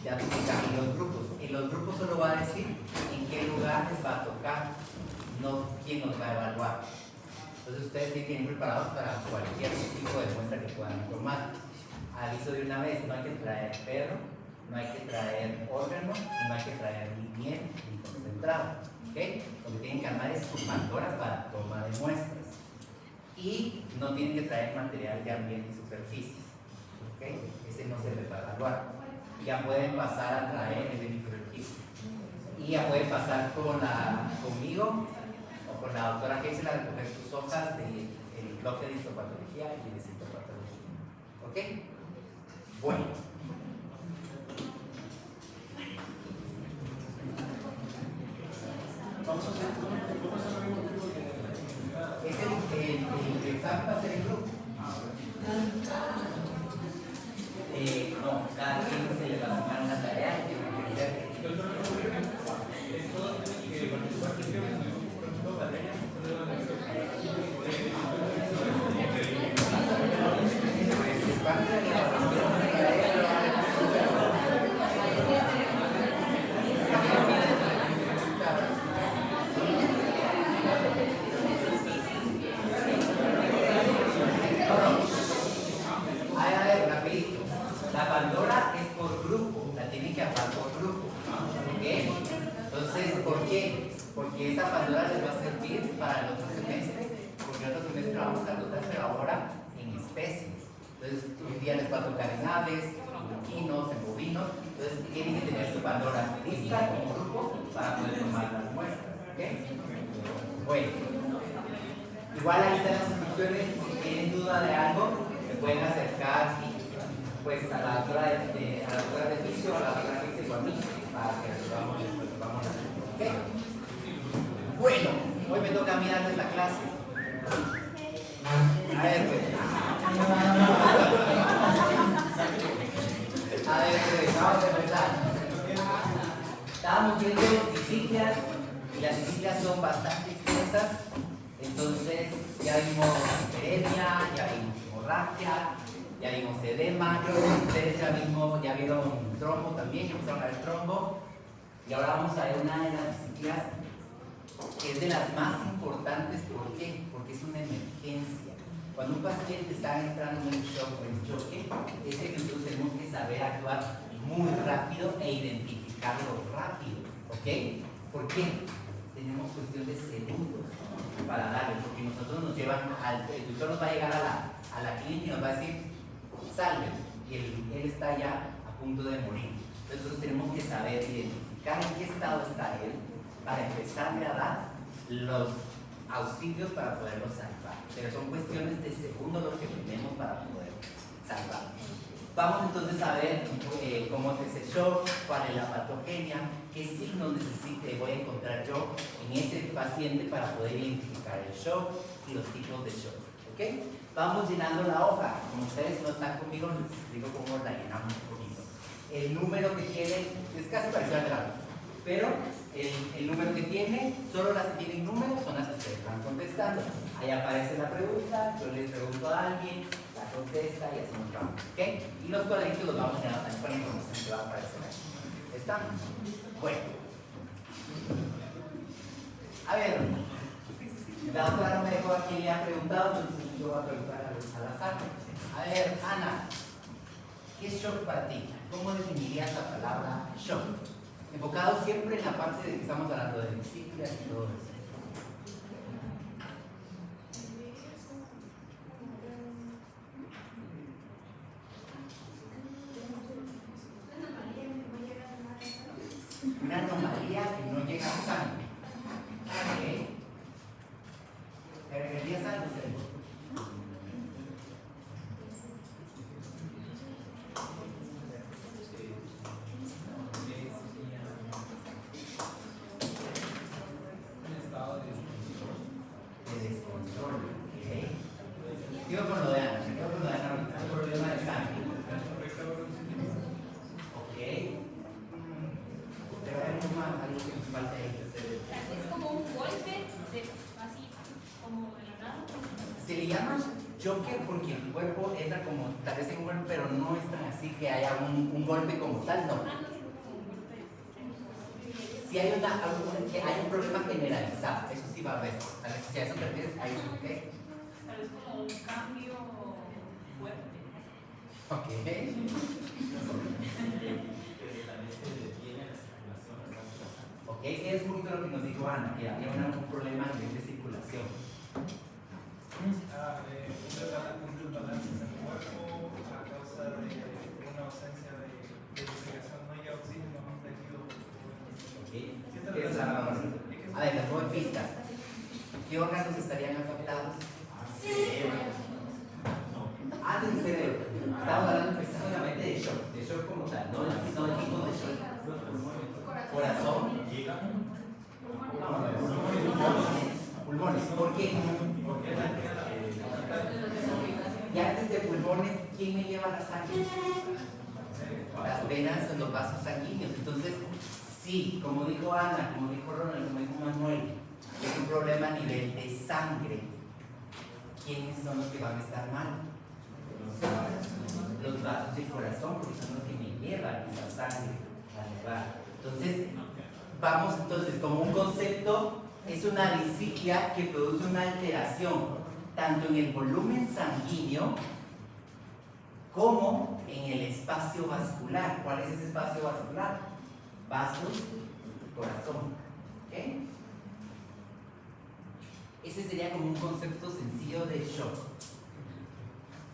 Ya explican los grupos. En los grupos solo va a decir en qué lugar les va a tocar, no quién nos va a evaluar. Entonces ustedes tienen que ir preparados para cualquier tipo de muestra que puedan tomar. Aviso de una vez, no hay que traer perro, no hay que traer órgano, y no hay que traer ni miel ni concentrado. ¿Okay? Lo que tienen que armar es sus mandoras para toma de muestras. Y no tienen que traer material de ambiente y superficies. ¿Okay? Ese no se les va a evaluar. Ya pueden pasar a traer el de microequipo. Y ya pueden pasar conmigo o con la doctora Geisel a recoger sus hojas del bloque de histopatología y de citopatología. ¿Ok? Bueno. Vamos a hacer ¿cómo es el mismo tipo de...? Es el examen va a ser en grupo. No, cada quien se le va a asignar una tarea que tiene que hacer. La Pandora es por grupo, la tienen que armar por grupo. ¿Ok? Entonces, ¿por qué? Porque esa Pandora les va a servir para el otro semestre, porque el otro semestre vamos a tratar, pero ahora en especies. Entonces, un día les va a tocar en aves, en equinos, en bovinos. Entonces, tienen que tener su Pandora lista como grupo para poder tomar las muestras. ¿Ok? Bueno, igual ahí están las instrucciones. Si tienen duda de algo, se pueden acercar pues a la doctora de fisio, a la doctora que hice con mí, para que resolvamos a hacer. ¿Ok? Bueno, hoy me toca a mí darles la clase. A ver, pues. A ver, pues, vamos a empezar. Estábamos viendo disciplinas y las disciplinas son bastante extensas. Entonces, ya vimos hiperemia, ya vimos hemorragia, ya vimos edema, creo que ustedes ya vieron trombo también, ya empezaron a ver trombo. Y ahora vamos a ver una de las disciplinas que es de las más importantes. ¿Por qué? Porque es una emergencia. Cuando un paciente está entrando en un shock o en choque, es que nosotros tenemos que saber actuar muy rápido e identificarlo rápido. ¿Ok? ¿Por qué? Tenemos cuestión de segundos para darle, porque nosotros nos llevan el doctor nos va a llegar a la clínica y nos va a decir salve, y él está ya a punto de morir. Entonces nosotros tenemos que saber identificar en qué estado está él para empezarle a dar los auxilios para poderlo salvar. Pero son cuestiones de segundos lo que tenemos para poder salvar. Vamos entonces a ver cómo es ese shock, cuál es la patogenia, qué signos voy a encontrar yo en ese paciente para poder identificar el shock y los tipos de shock. ¿Ok? Vamos llenando la hoja. Como ustedes no están conmigo, les explico cómo la llenamos un poquito. El número que tiene es casi parecido al gráfico, pero el número que tiene, solo las que tienen números son las que ustedes van contestando. Ahí aparece la pregunta, yo les pregunto a alguien, la contesta y así nos vamos. ¿Okay? Y los cuadritos los vamos llenando también con la información que va a aparecer ahí. ¿Estamos? Bueno. A ver, la doctora no me dejó a quién le ha preguntado, entonces yo voy a preguntar al azar. A ver, Ana, ¿qué es shock para ti? ¿Cómo definirías la palabra shock? Enfocado siempre en la parte de que estamos hablando de disciplinas y todo eso. Una anomalía que no llega a sangre. ¿Ok? ¿Agregarías algo? Se le llama choque porque el cuerpo entra como tal vez en un golpe, pero no es tan así que haya un golpe como tal, no. si hay, que hay un problema generalizado, eso sí va a haber. Si a eso te refieres, hay un qué. Tal vez como un cambio fuerte. Ok. Ok, es un poquito lo que nos dijo Ana, que había un problema a nivel de circulación. Un desbalance en el cuerpo a causa de una ausencia de oxigenación, no hay oxígeno en un tejido. A ver, las doy pistas. ¿Qué órganos estarían afectados? Del cerebro. Estamos hablando precisamente de shock como tal, no el tipo de shock. Corazón. Pulmones. ¿Por qué? Y antes de pulmones, ¿quién me lleva la sangre? Las venas son los vasos sanguíneos. Entonces, sí, como dijo Ana, como dijo Ronald, como dijo Manuel, es un problema a nivel de sangre. ¿Quiénes son los que van a estar mal? Los vasos del corazón, porque son los que me llevan esa sangre a llevar. Entonces, vamos como un concepto, es una disciplina que produce una alteración tanto en el volumen sanguíneo como en el espacio vascular. ¿Cuál es ese espacio vascular? Vasos, corazón. ¿Okay? Ese sería como un concepto sencillo de shock.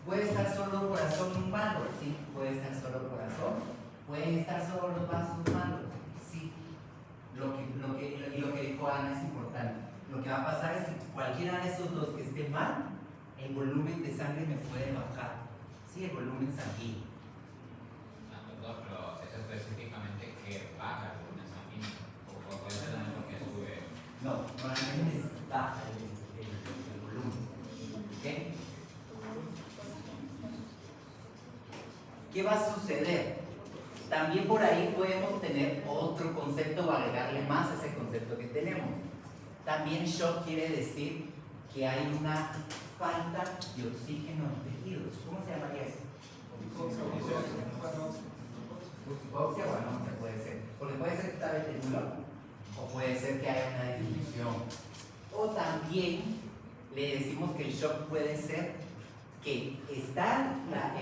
¿Puede estar solo corazón malo? Sí, puede estar solo corazón. ¿Pueden estar solo los vasos malos? Sí. Lo que dijo Ana es importante. Lo que va a pasar es que cualquiera de esos dos que esté mal, el volumen de sangre me puede bajar. Sí, el volumen sanguíneo. Doctor, pero es específicamente que baja el volumen sanguíneo. O puede ser también porque sube. No, normalmente es baja el volumen. ¿Ok? ¿Qué va a suceder? También por ahí podemos tener otro concepto o agregarle más a ese concepto que tenemos. También shock quiere decir que hay una falta de oxígeno en tejidos. ¿Cómo se llamaría eso? Hipoxia o anomia puede ser. Porque puede ser que está detenido o puede ser que haya una disminución. O también le decimos que el shock puede ser que está,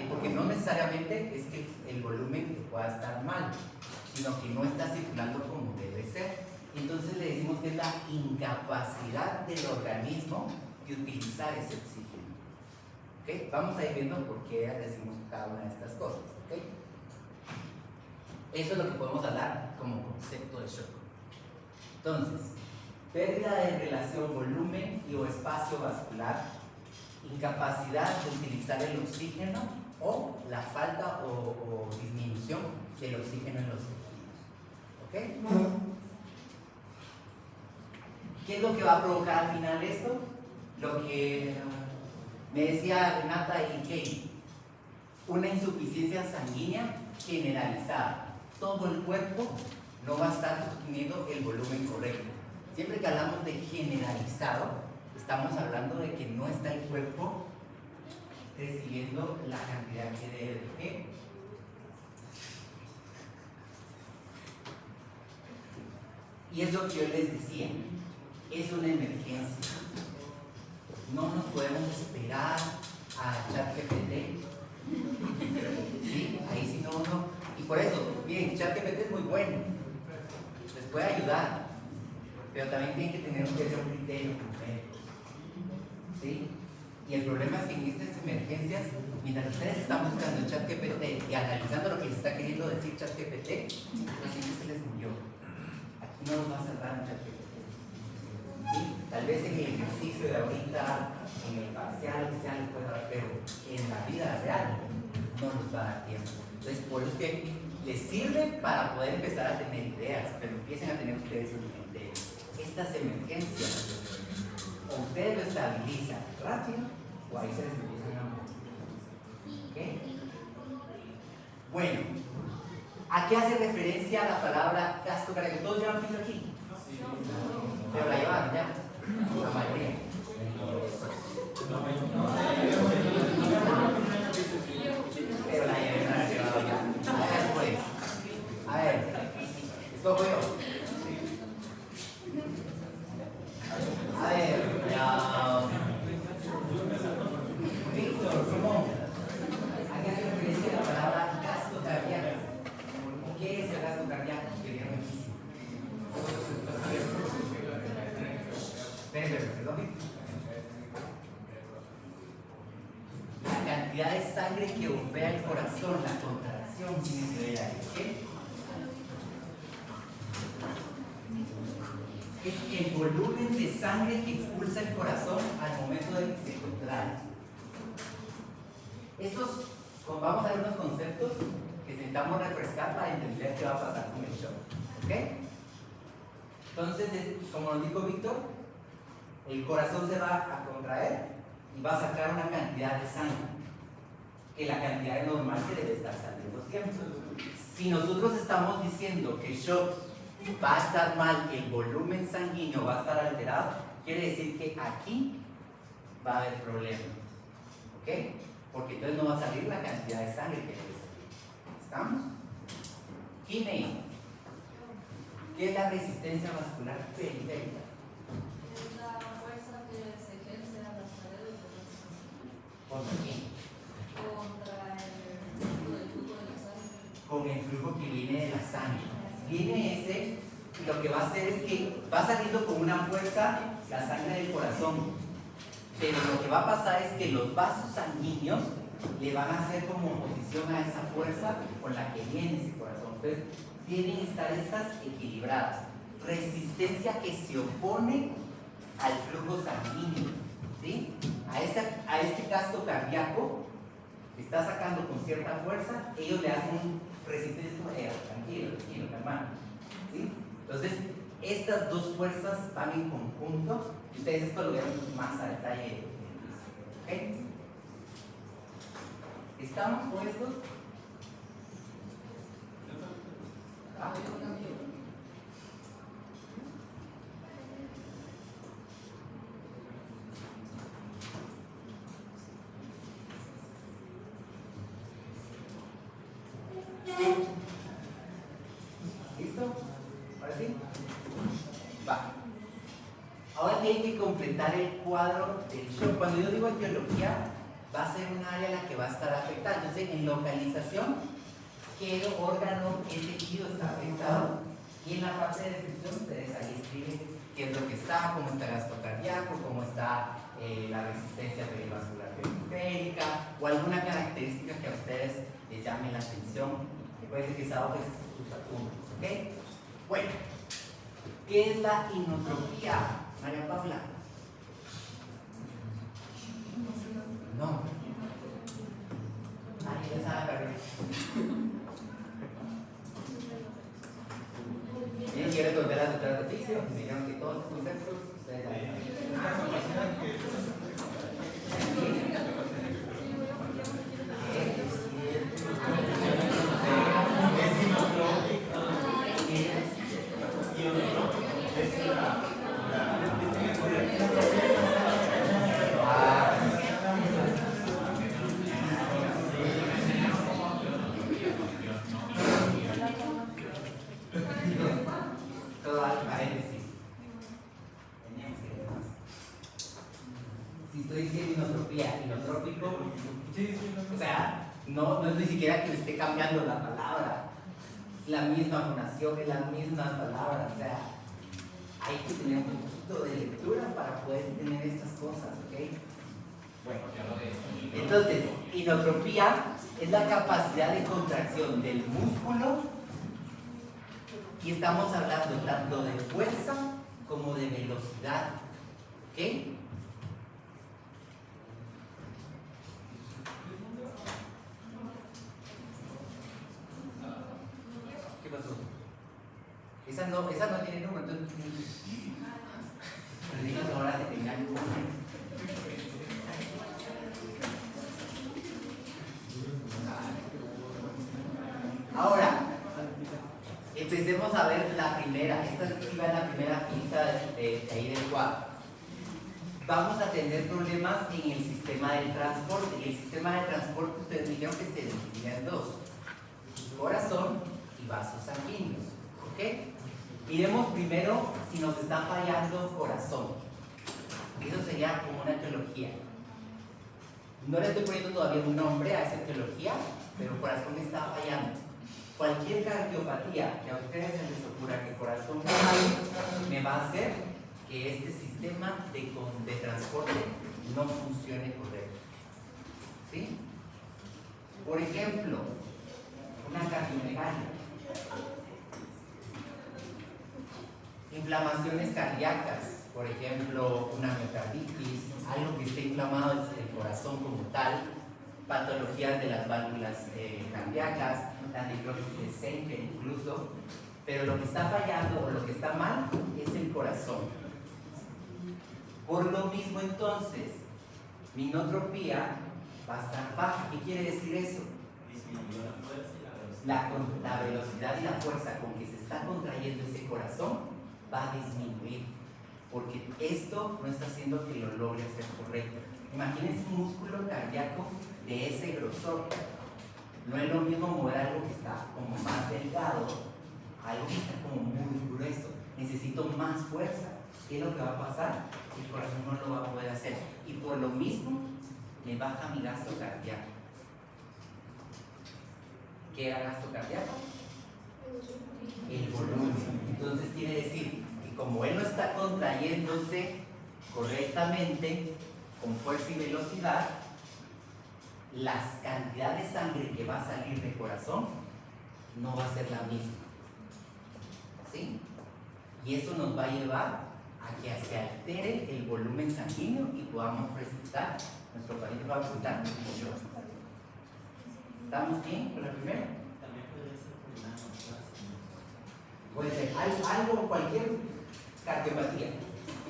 porque no necesariamente es que el volumen pueda estar mal, sino que no está circulando como debe ser. Entonces le decimos que es la incapacidad del organismo de utilizar ese oxígeno. ¿Okay? Vamos a ir viendo por qué decimos cada una de estas cosas. ¿Okay? Eso es lo que podemos hablar como concepto de shock. Entonces, pérdida de relación volumen y o espacio vascular, incapacidad de utilizar el oxígeno o la falta o disminución del oxígeno en los tejidos. ¿Ok? ¿Qué es lo que va a provocar al final esto? Lo que me decía Renata y Kate, una insuficiencia sanguínea generalizada. Todo el cuerpo no va a estar sosteniendo el volumen correcto. Siempre que hablamos de generalizado, estamos hablando de que no está el cuerpo recibiendo la cantidad que debe. ¿Okay? Y es lo que yo les decía, es una emergencia. No nos podemos esperar a ChatGPT. ¿Sí? Ahí sí no. Y por eso, bien, ChatGPT es muy bueno, les puede ayudar, pero también tienen que tener un criterio completo. ¿Sí? Y el problema es que en estas emergencias, mientras ustedes están buscando ChatGPT y analizando lo que les está queriendo decir ChatGPT, la gente se les murió. Aquí no nos va a salvar un ChatGPT. ¿Sí? Tal vez en el ejercicio de ahorita, en el parcial, que sea, les puede dar, pero en la vida real no nos va a dar tiempo. Entonces, por eso es que les sirve para poder empezar a tener ideas, pero empiecen a tener ustedes en mente estas emergencias. O ustedes lo estabilizan rápido, o ahí se les empiezan a mover. ¿Ok? Bueno, ¿a qué hace referencia la palabra gasto cardíaco? ¿Todos llevan fijo aquí? Pero la llevan ya, la mayoría. Pero la llevan ya. A ver, pues. A ver, escojo yo. ¿Qué es el gasto cardíaco? Que viene muchísimo. Perdón. La cantidad de sangre que bombea el corazón, la contracción tiene que ver ahí, ¿ok? Es el volumen de sangre que expulsa el corazón al momento de que se contrae. Vamos a ver unos conceptos que necesitamos refrescar para entender qué va a pasar con el shock, ¿ok? Entonces, como nos dijo Víctor, el corazón se va a contraer y va a sacar una cantidad de sangre, que la cantidad normal que debe estar saliendo siempre. Si nosotros estamos diciendo que el shock va a estar mal, el volumen sanguíneo va a estar alterado, quiere decir que aquí va a haber problema, ¿ok? Porque entonces no va a salir la cantidad de sangre que debe salir. ¿Estamos? Email. ¿Qué es la resistencia vascular periférica? Es la fuerza que se ejerce a las paredes de los ¿Contra quién? contra el flujo de la sangre. Con el flujo que viene de la sangre. Viene ese, y lo que va a hacer es que va saliendo con una fuerza la sangre del corazón. Pero lo que va a pasar es que los vasos sanguíneos le van a hacer como oposición a esa fuerza con la que viene ese corazón. Entonces, tienen que estar estas equilibradas. Resistencia que se opone al flujo sanguíneo, ¿sí? A este gasto cardíaco que está sacando con cierta fuerza, ellos le hacen un resistencia, tranquilo, hermano, ¿sí? Entonces, estas dos fuerzas van en conjunto, y ustedes esto lo verán más a detalle, ¿ok? ¿Estamos puestos? ¿Listo? ¿Ahora sí? Va. Ahora tienen que completar el cuadro del shock. Cuando yo digo etiología, va a ser un área a la que va a estar afectada. Entonces, en localización, qué órgano, qué tejido está afectado. Y en la parte de descripción, ustedes ahí escriben qué es lo que está, cómo está el gasto cardíaco, cómo está la resistencia perivascular periférica, o alguna característica que a ustedes les llame la atención. Que puede ser que esa hoja es sus apuntes, ¿ok? Bueno, ¿qué es la inotropía, María Paula? No. ¿Alguien sabe la carrera? ¿Quién quiere volver a tratar de oficio? Me dijeron que todos los conceptos ustedes ya todo al paréntesis. Si estoy diciendo inotropía, inotrópico, o sea, no es ni siquiera que le esté cambiando la palabra, es la misma fonación, es las mismas palabras, o sea, hay que tener un poquito de lectura para poder entender estas cosas, ¿ok? Bueno, entonces, inotropía es la capacidad de contracción del músculo. Y estamos hablando tanto de fuerza como de velocidad, ¿ok? ¿Qué pasó? Esa no tiene número, entonces les dije que ahora se tengan número. Ahora, empecemos a ver la primera. Esta sí va en la primera pista de ahí del cuadro. Vamos a tener problemas en el sistema del transporte. En el sistema del transporte ustedes me dijeron que se divide en dos: corazón y vasos sanguíneos, ¿ok? Miremos primero si nos está fallando corazón. Eso sería como una etiología. No le estoy poniendo todavía un nombre a esa etiología, pero corazón está fallando. Cualquier cardiopatía que a ustedes se les ocurra que el corazón no vaya, me va a hacer que este sistema de transporte no funcione correcto. ¿Sí? Por ejemplo, una cardiomegalia, inflamaciones cardíacas, por ejemplo, una miocarditis, algo que esté inflamado el corazón como tal, patologías de las válvulas cardíacas, la necrosis de Senker incluso, pero lo que está fallando o lo que está mal es el corazón. Por lo mismo entonces, mi inotropía va a estar baja. ¿Qué quiere decir eso? Disminuyó la fuerza y la velocidad. La velocidad y la fuerza con que se está contrayendo ese corazón va a disminuir, porque esto no está haciendo que lo logre hacer correcto. Imagínense un músculo cardíaco de ese grosor. No es lo mismo mover algo que está como más delgado, algo que está como muy grueso. Necesito más fuerza. ¿Qué es lo que va a pasar? El corazón no lo va a poder hacer. Y por lo mismo, me baja mi gasto cardíaco. ¿Qué era gasto cardíaco? El volumen. Entonces quiere decir que como él no está contrayéndose correctamente, con fuerza y velocidad, las cantidades de sangre que va a salir del corazón no va a ser la misma. ¿Sí? Y eso nos va a llevar a que se altere el volumen sanguíneo y podamos presentar, nuestro paciente va a presentar mucho. ¿Estamos bien con la primera? También puede ser por una neoplasia. Puede ser algo, cualquier cardiopatía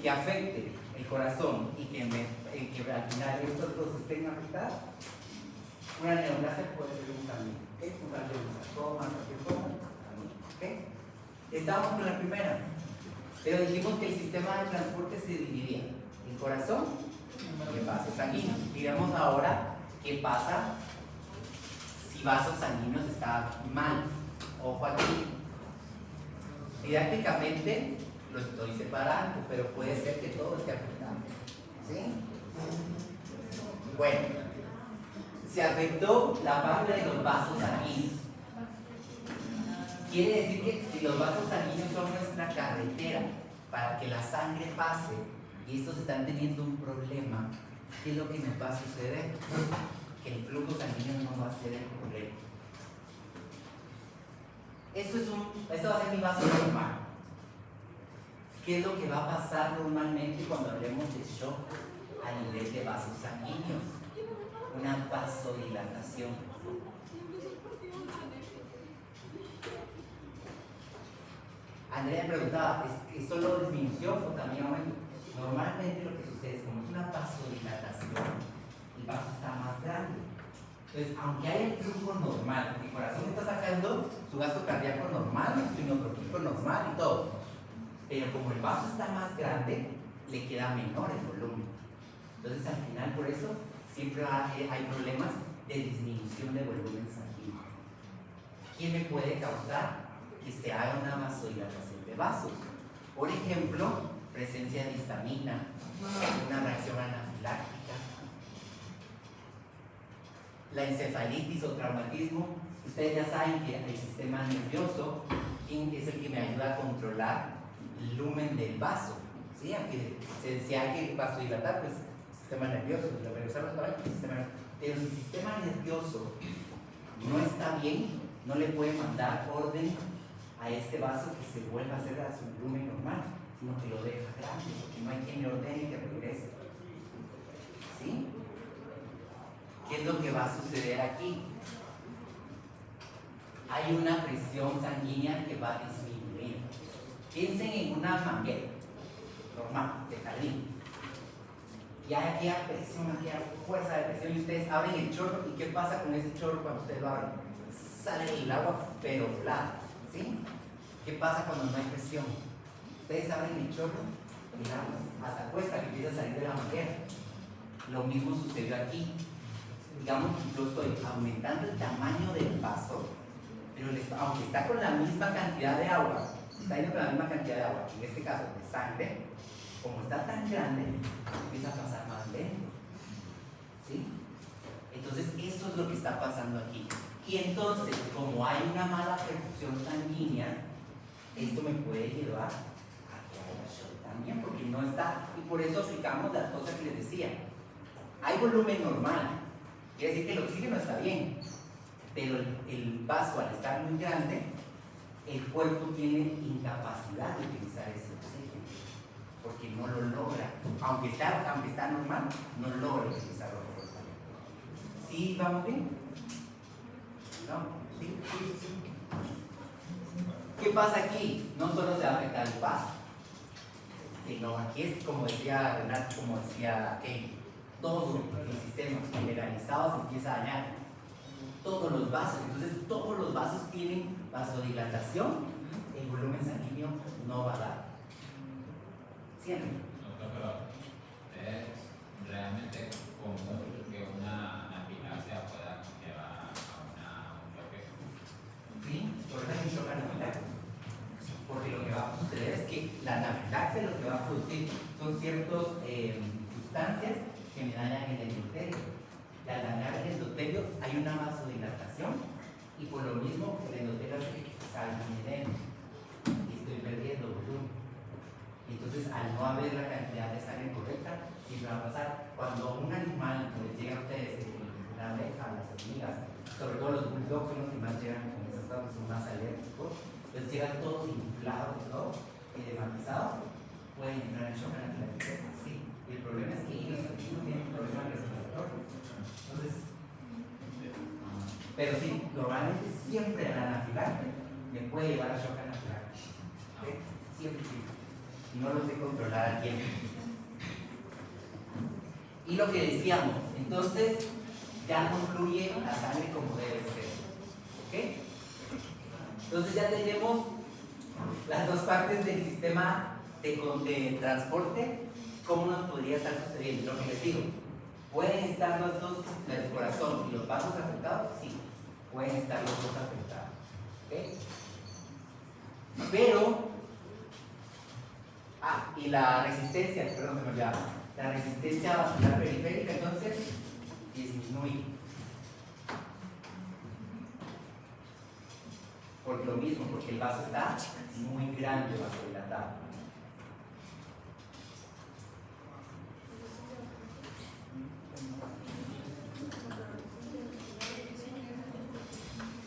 que afecte el corazón y que al final estos dos estén afectados. Una neoplasia puede ser un cambio, ¿okay? Un cardiosarcoma, cualquier cosa, ¿okay? Estamos con la primera, pero dijimos que el sistema de transporte se dividía en corazón y en vasos sanguíneos. Digamos ahora qué pasa si vasos sanguíneos está mal. Ojo aquí. Didácticamente lo estoy separando, pero puede ser que todo esté afectado. ¿Sí? Bueno, se afectó la parte de los vasos sanguíneos. Quiere decir que si los vasos sanguíneos son nuestra carretera para que la sangre pase y estos están teniendo un problema, ¿qué es lo que nos va a suceder? Que el flujo sanguíneo no va a ser el correcto. Esto va a ser mi vaso normal. ¿Qué es lo que va a pasar normalmente cuando hablemos de shock a nivel de vasos sanguíneos? Una vasodilatación. Andrea me preguntaba, ¿es solo disminución o también aumento? Normalmente lo que sucede es como es una vasodilatación, el vaso está más grande. Entonces, aunque haya el flujo normal, el corazón está sacando su gasto cardíaco normal, su inotrópico normal y todo, pero como el vaso está más grande, le queda menor el volumen. Entonces, al final, por eso, siempre hay problemas de disminución de volumen sanguíneo. ¿Qué me puede causar que se haga una vasodilatación de vasos? Por ejemplo, presencia de histamina, una reacción anafiláctica, la encefalitis o traumatismo. Ustedes ya saben que el sistema nervioso es el que me ayuda a controlar el lumen del vaso. ¿Sí? Aunque se decía que vasodilatar, pues sistema nervioso, pero si el sistema nervioso no está bien, no le puede mandar orden a este vaso que se vuelva a hacer a su volumen normal, sino que lo deja grande, porque no hay quien le ordene y que regrese. ¿Sí? ¿Qué es lo que va a suceder aquí? Hay una presión sanguínea que va a disminuir. Piensen en una manguera normal, de jardín. Y hay aquí presión, aquí hay fuerza de presión, y ustedes abren el chorro. ¿Y qué pasa con ese chorro cuando ustedes lo abren? Sale el agua, pero plata. ¿Sí? ¿Qué pasa cuando no hay presión? Ustedes abren el chorro y el agua hasta cuesta que empieza a salir de la manguera. Lo mismo sucedió aquí. Digamos que yo estoy aumentando el tamaño del vaso, pero aunque está con la misma cantidad de agua, está yendo con la misma cantidad de agua, en este caso de sangre, como está tan grande, empieza a pasar más lento. ¿Sí? Entonces, eso es lo que está pasando aquí. Y entonces, como hay una mala perfusión sanguínea, esto me puede llevar a que haya shock también, porque no está, y por eso aplicamos las cosas que les decía. Hay volumen normal, quiere decir que el oxígeno está bien, pero el vaso al estar muy grande, el cuerpo tiene incapacidad de utilizar ese oxígeno, porque no lo logra, aunque está normal, no logra utilizarlo correctamente. ¿Sí vamos bien? ¿No? ¿Sí? ¿Qué pasa aquí? No solo se va a afectar el vaso, sino aquí es como decía Renato, como decía Kevin, todo el sistema generalizado se empieza a dañar, todos los vasos, entonces todos los vasos tienen vasodilatación, el volumen sanguíneo no va a dar. ¿Siempre? Doctor, pero es realmente común que una anafilaxia pueda llevar a un choque. Sí, por eso hay un shock anafiláctico. Porque lo que va a suceder es que la anafilaxia lo que va a producir son ciertas sustancias que me dañan el endotelio. Y al dañar el endotelio hay una vasodilatación y por lo mismo el endotelio hace que salga mi edema y estoy perdiendo volumen. Entonces, al no haber la cantidad de sangre correcta, siempre va a pasar. Cuando un animal, como les llega a ustedes, la abeja, las hormigas, sobre todo los bulldogs son los que más llegan con esas cosas, son más alérgicos, les llegan todos inflados, ¿no? Y dematizados, pueden entrar en shock anafiláctico. Sí, y el problema es que ellos no tienen problema respiratorio. Entonces, pero sí, normalmente siempre la anafilaxia me puede llevar a shock anafiláctico. ¿Okay? Siempre, siempre. Y no lo sé controlar al tiempo. Y lo que decíamos, entonces ya no fluye la sangre como debe ser. ¿Ok? Entonces ya tenemos las dos partes del sistema de transporte. ¿Cómo nos podría estar sucediendo? Lo que les digo, ¿pueden estar los dos, el corazón y los vasos afectados? Sí, pueden estar los dos afectados. ¿Ok? Pero, y la resistencia, perdón, se me olvidaba, la resistencia vascular periférica entonces disminuye. Por lo mismo, porque el vaso está muy grande, vasodilatado.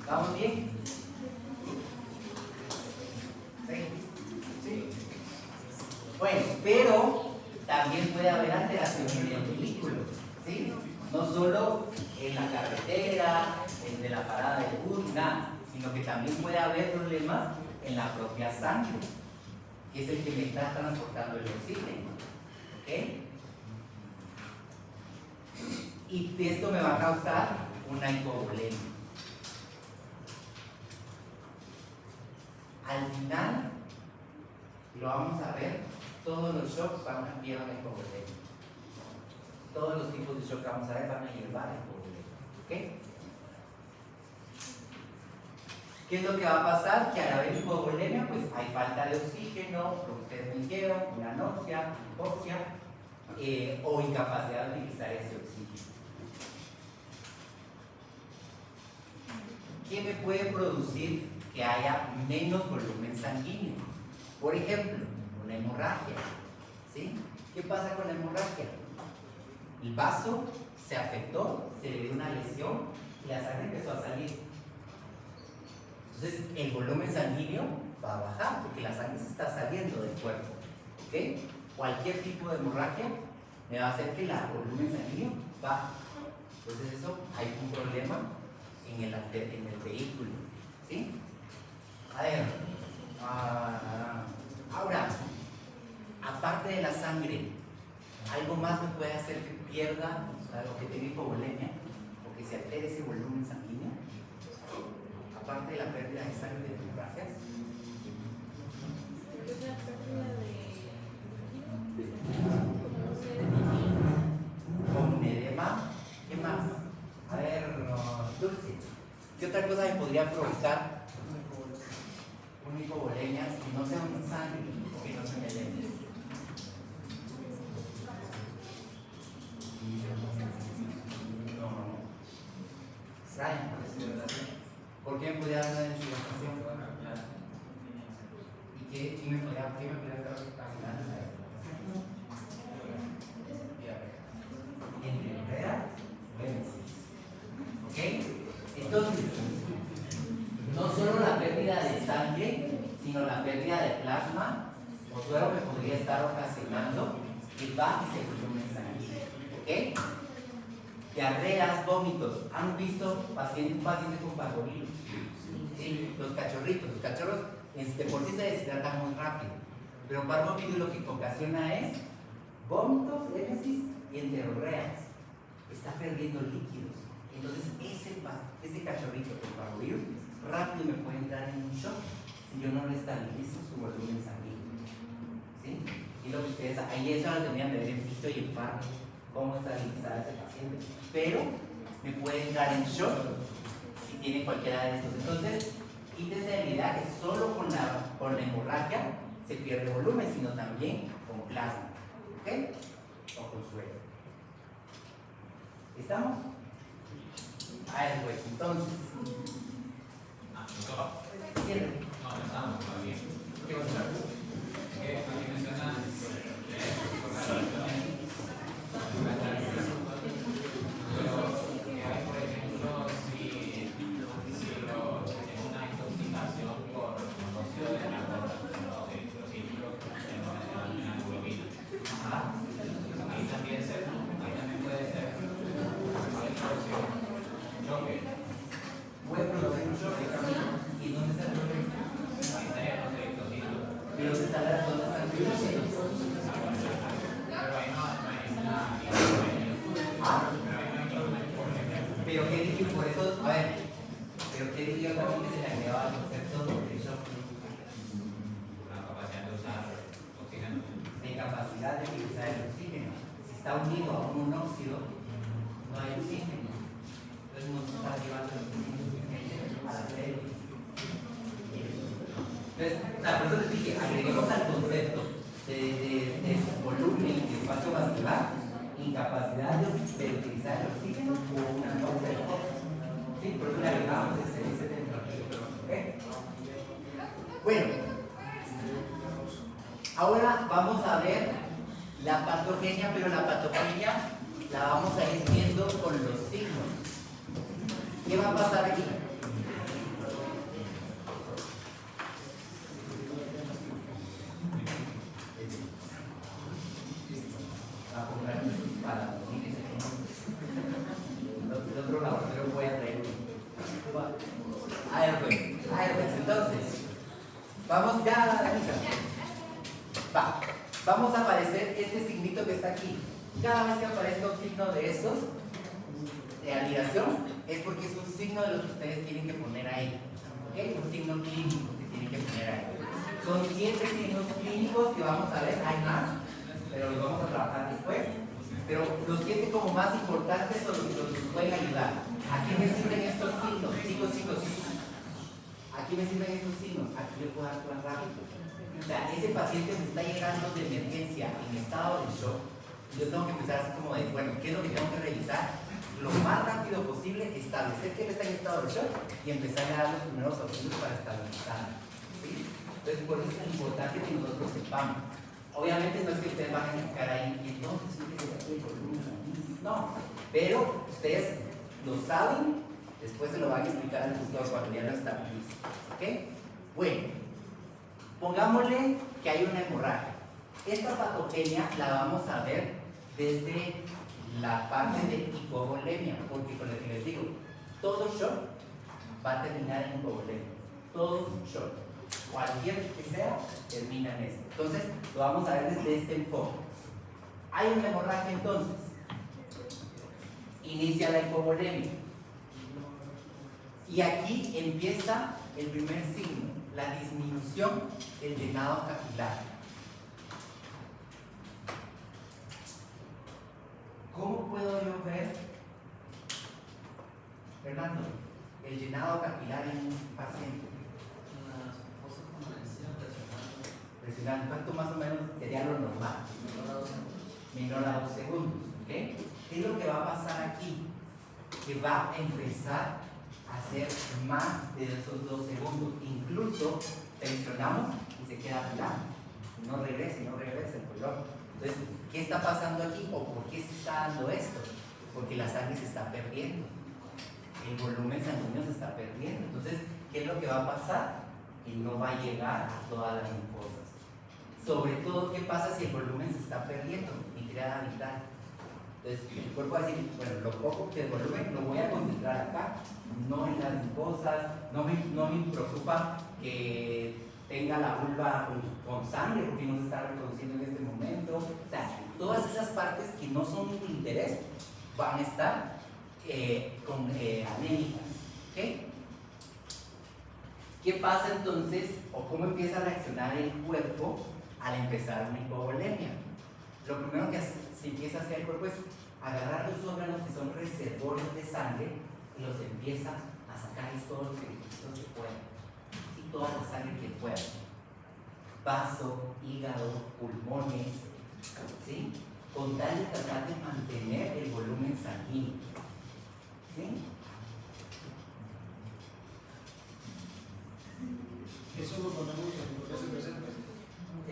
¿Estamos bien? ¿Sí? Sí. Bueno, pero también puede haber alteración en el vehículo, ¿sí? No solo en la carretera, en de la parada del bus, nada, sino que también puede haber problemas en la propia sangre, que es el que me está transportando el oxígeno, ¿ok? Y esto me va a causar una hipovolemia. Al final, lo vamos a ver, todos los shocks van a llevar a hipovolemia. Todos los tipos de shock que vamos a ver van a llevar a hipovolemia. ¿Ok? ¿Qué es lo que va a pasar? Que al haber hipovolemia, pues hay falta de oxígeno, lo que ustedes me dijeron, una anoxia, hipoxia, o incapacidad de utilizar ese oxígeno. ¿Qué me puede producir que haya menos volumen sanguíneo? Por ejemplo, una hemorragia. ¿Sí? ¿Qué pasa con la hemorragia? El vaso se afectó, se le dio una lesión y la sangre empezó a salir. Entonces el volumen sanguíneo va a bajar porque la sangre se está saliendo del cuerpo. ¿Ok? Cualquier tipo de hemorragia me va a hacer que el volumen sanguíneo baje. Entonces eso hay un problema en el vehículo. ¿Sí? A ver, ahora, aparte de la sangre, ¿algo más me puede hacer que pierda o que tenga hipovolemia o que se altere ese volumen sanguíneo? Aparte de la pérdida de sangre de hemorragias. Con un edema, ¿qué más? A ver, Dulce, ¿qué otra cosa me podría provocar una hipovolemia si no sea un sangre o que no se me eleve? No. Brian, ¿Qué me podría estar fascinando? Entrerrea Génesis. ¿Ok? Entonces, no solo la pérdida de sangre, sino la pérdida de plasma o suero que podría estar ocasionando el bajo y se volumen sanguíneo. ¿Ok? Diarreas, vómitos. ¿Han visto un paciente con parvovirus? Sí, los cachorritos. Los cachorros por sí se deshidratan muy rápido, pero parvovirus lo que ocasiona es vómitos, émesis y enterorreas. Está perdiendo líquidos. Entonces ese cachorrito con parvovirus rápido me puede entrar en un shock si yo no le estabilizo su volumen sanguíneo. ¿Sí? Y lo que ustedes ahí eso lo tenían de ver en físico y en parvo, cómo estabilizar a ese paciente. Pero me puede entrar en shock si tiene cualquiera de estos. Entonces, quítense de la idea que solo con la hemorragia se pierde volumen, sino también con plasma. ¿Ok? O con suero. ¿Estamos? A ver, pues, entonces. Cierre. No, estamos todavía. ¿Qué vas a hacer? Aquí menciona pero que hay, por ejemplo, si una intoxicación por monóxido de carbono, los cítricos que no mencionan en la hemoglobina. Ahí también puede ser choque. Puede producir un choque. ¿Y dónde está el choque? Ahí estarían los eritrocitos. ¿Y dónde están los glúcidos? Pero ahí no hay una. Pero qué dije, por eso, a ver, pero qué dije yo también que se le agregaba el concepto de shock. La capacidad de usar oxígeno. La incapacidad de utilizar el oxígeno. Si está unido a un monóxido, no hay oxígeno. Entonces no se está llevando el oxígeno suficiente a la célula. Entonces, por eso les dije, agreguemos al concepto de volumen y espacio vascular, incapacidad de utilizar el oxígeno o una falta de oxígeno. ¿Sí? Por eso le agregamos ese dentro. ¿Okay? Bueno, ahora vamos a ver la patogenia, pero la patogenia la vamos a ir viendo con los signos. ¿Qué va a pasar aquí? A comprar para el otro laboratorio voy a traer uno. A ver pues, entonces vamos ya a la misa. Vamos a aparecer este signito que está aquí. Cada vez que aparezca un signo de estos de admiración es porque es un signo de lo que ustedes tienen que poner ahí. ¿Ok? Un signo clínico que tienen que poner ahí. Son 7 signos clínicos que vamos a ver, hay más, pero los vamos a trabajar después. Pero los 7 como más importantes son los que nos pueden ayudar. ¿A qué me sirven estos signos? Chicos. ¿A qué me sirven estos signos? Aquí yo puedo actuar rápido. O sea, ese paciente me está llegando de emergencia en estado de shock. Yo tengo que empezar así como de, bueno, ¿qué es lo que tengo que revisar? Lo más rápido posible, establecer que él está en estado de shock y empezar a dar los primeros auxilios para estabilizar. ¿Sí? Entonces, por eso es importante que nosotros sepamos. Obviamente no es que ustedes van a explicar ahí y entonces no, pero ustedes lo saben, después se lo van a explicar al tutor cuando ya lo estabilicen. ¿Ok? Bueno, pongámosle que hay una hemorragia. Esta patogenia la vamos a ver desde la parte de hipovolemia, porque con lo que les digo, todo shock va a terminar en hipovolemia. Todo shock, cualquier que sea, termina en esto. Entonces, lo vamos a ver desde este enfoque. Hay una hemorragia entonces. Inicia la hipovolemia. Y aquí empieza el primer signo, la disminución del llenado capilar. ¿Cómo puedo yo ver, Fernando, el llenado capilar en un paciente? Presionando, ¿cuánto más o menos sería lo normal? Menor a 2 segundos. ¿Okay? ¿Qué es lo que va a pasar aquí? Que va a empezar a hacer más de esos 2 segundos. Incluso tensionamos y se queda plano. No regresa el color. Entonces, ¿qué está pasando aquí? ¿O por qué se está dando esto? Porque la sangre se está perdiendo. El volumen sanguíneo se está perdiendo. Entonces, ¿qué es lo que va a pasar? Que no va a llegar a todas las mucosas. Sobre todo, ¿qué pasa si el volumen se está perdiendo? Nitriada vital. Entonces, el cuerpo va a decir, bueno, lo poco que el volumen lo voy a concentrar acá, no en las mucosas, no me preocupa que tenga la vulva con sangre porque no se está reproduciendo en este momento. O sea, todas esas partes que no son de interés van a estar anémicas. ¿Okay? ¿Qué pasa entonces o cómo empieza a reaccionar el cuerpo al empezar una hipovolemia? Lo primero que se empieza a hacer el cuerpo es agarrar los órganos que son reservorios de sangre y los empieza a sacarles todo lo que pueda y toda la sangre que pueda. Vaso, hígado, pulmones, ¿sí? Con tal de tratar de mantener el volumen sanguíneo. ¿Sí? Eso lo ponemos en lo que se presenta.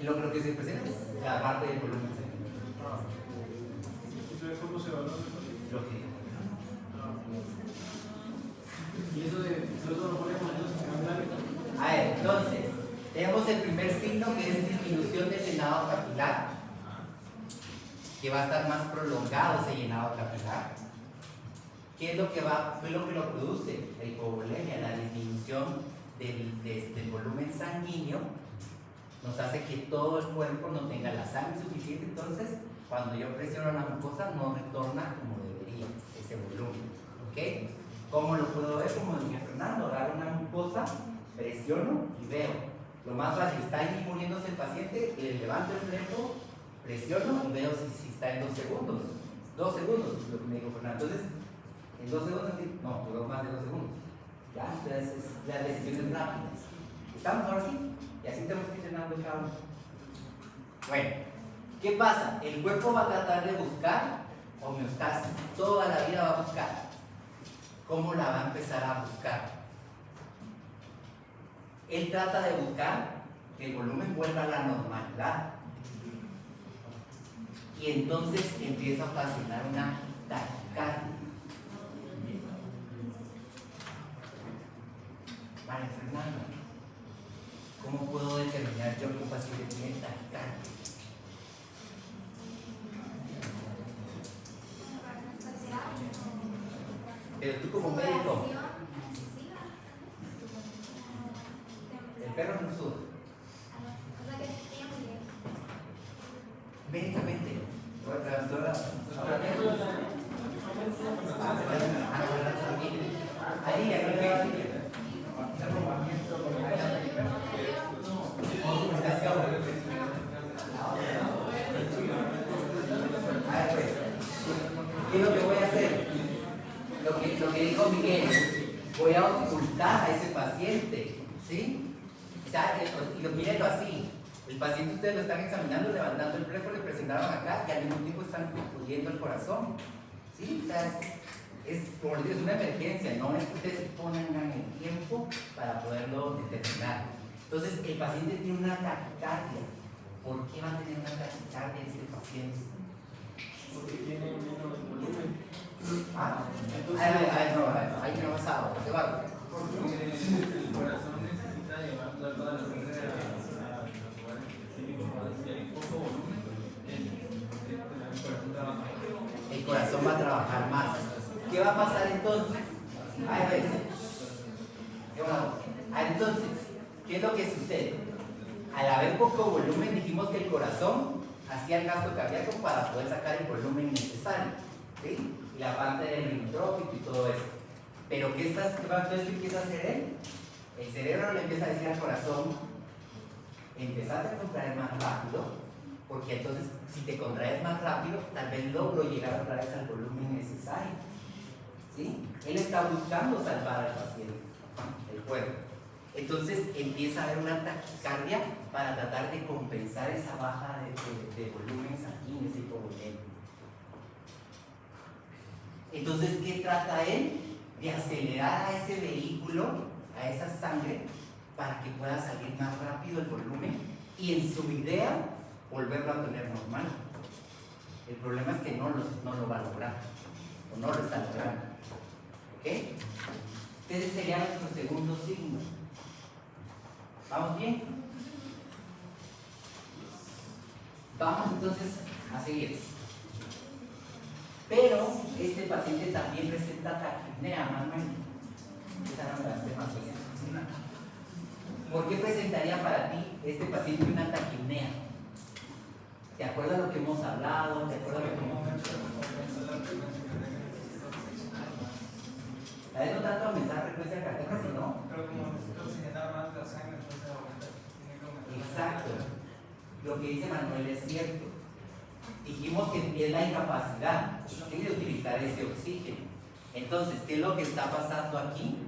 Lo que se presenta es la parte del volumen sanguíneo. Entonces, ¿cómo se valora el paciente? Lo que Y eso lo ponemos entonces en calendario. A ver, entonces, tenemos el primer signo que es disminución del llenado capilar, que va a estar más prolongado ese llenado capilar. ¿Qué es lo que lo produce? La hipovolemia, la disminución del volumen sanguíneo, nos hace que todo el cuerpo no tenga la sangre suficiente. Entonces, cuando yo presiono la mucosa, no retorna como debería ese volumen. ¿Ok? ¿Cómo lo puedo ver? Como decía Fernando, agarro una mucosa, presiono y veo. Lo más fácil, está ahí muriéndose el paciente, le levanto el freno, presiono y veo si está en 2 segundos. 2 segundos, es lo que me dijo Fernando. Entonces, en 2 segundos, no, duró más de 2 segundos. Ya, entonces, las decisiones rápidas. ¿Estamos ahora sí? Y así tenemos que ir llenando cada uno. Bueno, ¿qué pasa? El cuerpo va a tratar de buscar homeostasis. Toda la vida va a buscar. ¿Cómo la va a empezar a buscar? Él trata de buscar que el volumen vuelva a la normalidad. Y entonces empieza a ocasionar una taquicardia. María Fernanda, ¿cómo puedo determinar yo que un paciente tiene taquicardia? Pero tú como médico, el perro no suda. Médicamente, ¿qué es lo que voy a hacer? Lo que dijo Miguel, voy a ocultar a ese paciente, ¿sí? O sea, mírenlo así. El paciente ustedes lo están examinando, levantando el plexo, le presionaron acá y al mismo tiempo están pudiendo el corazón, ¿sí? O sea, como les digo, es una emergencia, no es que ustedes se pongan el tiempo para poderlo determinar. Entonces, el paciente tiene una taquicardia. ¿Por qué va a tener una taquicardia ese paciente? Porque tiene menos volumen. Ahí no pasaba, ¿qué va? Porque el corazón necesita llevar toda la sangre a los lugares específicos. Si hay poco volumen, el corazón trabaja. El corazón va a trabajar más. ¿Qué va a pasar entonces? Entonces, ¿qué es lo que sucede? Al haber poco volumen, dijimos que el corazón hacía el gasto cardíaco para poder sacar el volumen necesario, ¿sí? Y la parte del rinotrópico y todo eso. Pero ¿qué empieza a hacer él? El cerebro le empieza a decir al corazón, empezate a contraer más rápido, porque entonces si te contraes más rápido, tal vez logro llegar otra vez al volumen necesario. ¿Sí? Él está buscando salvar al paciente, el cuerpo. Entonces empieza a haber una taquicardia para tratar de compensar esa baja de volumen sanguíneo, ese hipovolemia. Entonces, ¿qué trata él? De acelerar a ese vehículo, a esa sangre, para que pueda salir más rápido el volumen y en su idea volverlo a tener normal. El problema es que no lo va a lograr o no lo está logrando. ¿Ok? Ese sería nuestro segundo signo. ¿Vamos bien? Vamos entonces a seguir. Pero este paciente también presenta taquipnea, Manuel. Esa no me la sé más o menos. ¿Por qué presentaría para ti este paciente una taquipnea? ¿Te acuerdas lo que hemos hablado? ¿Te acuerdas lo que hemos hecho? A ver, no tanto aumentar la frecuencia cardíaca, sino... Pero como necesito oxigenar más la sangre, entonces tiene que aumentar. Exacto. Lo que dice Manuel es cierto. Dijimos que es la incapacidad de utilizar ese oxígeno. Entonces, ¿qué es lo que está pasando aquí?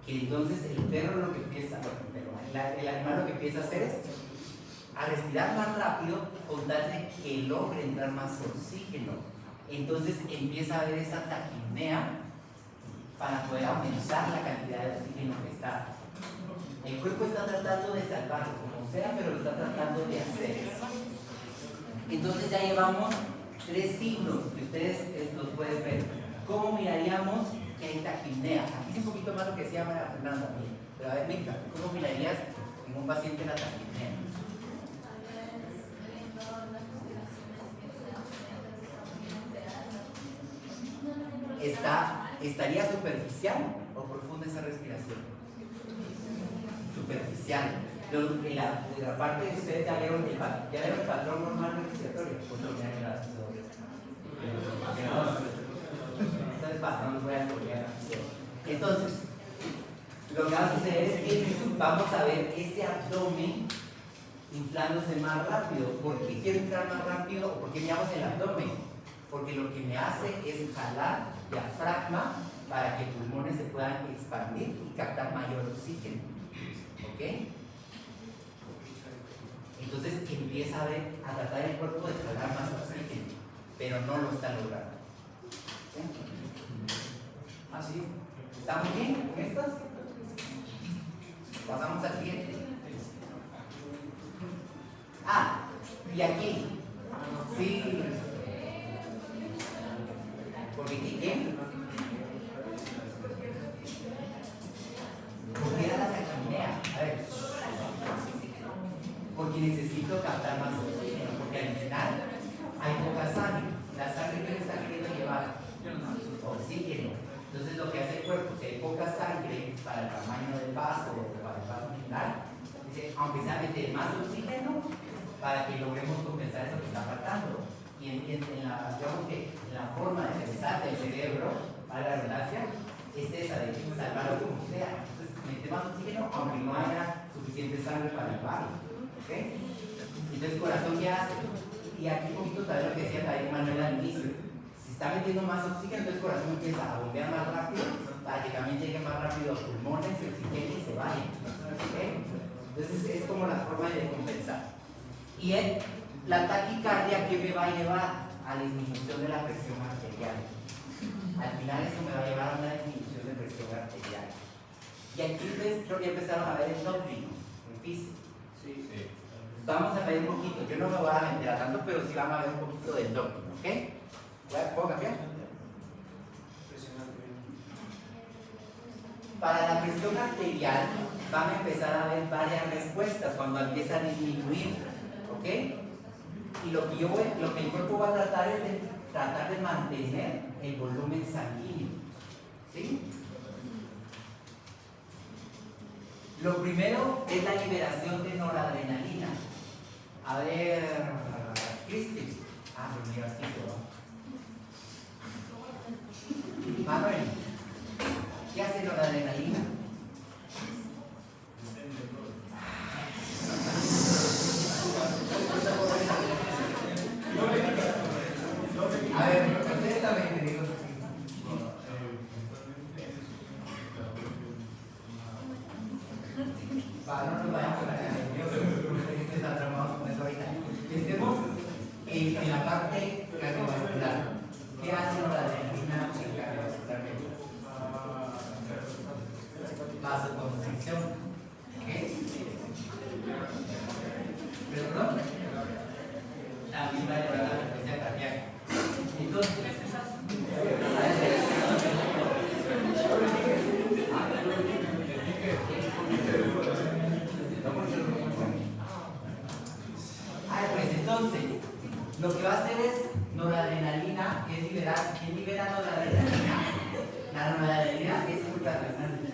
Que entonces el perro lo que empieza, el animal lo que empieza a hacer es a respirar más rápido con tal de que logre entrar más oxígeno. Entonces empieza a haber esa taquipnea para poder aumentar la cantidad de oxígeno que está. El cuerpo está tratando de salvarlo como sea, pero lo está tratando de hacer. Entonces ya llevamos 3 signos que ustedes los pueden ver. ¿Cómo miraríamos que hay taquipnea? Aquí es un poquito más lo que decía María Fernanda. Pero a ver, Mica, ¿cómo mirarías en un paciente la taquipnea? ¿Estaría superficial o profunda esa respiración? Superficial. En la parte de ustedes ya vieron el patrón normal respiratorio. Pues no, ya no los voy a colgar. Entonces, lo que va a suceder es que vamos a ver ese abdomen inflándose más rápido. ¿Por qué quiero inflar más rápido o por qué me hago el abdomen? Porque lo que me hace es jalar diafragma para que pulmones se puedan expandir y captar mayor oxígeno. ¿Ok? Entonces empieza a tratar el cuerpo de jalar más oxígeno, pero no lo está logrando. ¿Sí? ¿Así? ¿Estamos bien con estas? Pasamos al siguiente. Y aquí. Sí. Porque aquí, ¿qué? Porque era la taquipnea. A ver. Porque necesito captar más oxígeno, porque al final hay poca sangre. La sangre que me está queriendo llevar oxígeno. Entonces lo que hace el cuerpo, si hay poca sangre para el tamaño del vaso o para el vaso general, dice, aunque sea meter más oxígeno para que logremos compensar eso que está faltando. Y en la forma de pensar del cerebro, para la redundancia, es esa de salvarlo como sea. Entonces mete más oxígeno aunque no haya suficiente sangre para llevarlo. ¿Okay? Entonces el corazón, ¿qué hace? Y aquí un poquito también lo que decía también Manuel al inicio. Si está metiendo más oxígeno, entonces el corazón empieza a bombear más rápido para que también llegue más rápido a los pulmones, el oxígeno y se vaya. ¿Okay? Entonces es como la forma de compensar. Y la taquicardia, ¿qué me va a llevar? A la disminución de la presión arterial. Al final eso me va a llevar a una disminución de presión arterial. Y aquí ustedes creo que ya empezaron a ver el endocrino, el físico. Sí. Vamos a ver un poquito, yo no me voy a meter a tanto, pero sí vamos a ver un poquito de endocrino, ¿ok? ¿Puedo cambiar? Para la presión arterial van a empezar a haber varias respuestas cuando empieza a disminuir, ¿ok? Y lo que el cuerpo va a tratar es de mantener el volumen sanguíneo, ¿sí? Lo primero es la liberación de noradrenalina. A ver, Cristi. Pues mira, así se va. Manuel, ¿qué hace noradrenalina? A ver, ustedes también me digo. No nos vayamos a la calle. ¿Perdón? También va a elevar la frecuencia cardíaca. Entonces, pues entonces, lo que va a hacer es noradrenalina, que es liberar. ¿Quién libera noradrenalina? La noradrenalina es ultradrenalina.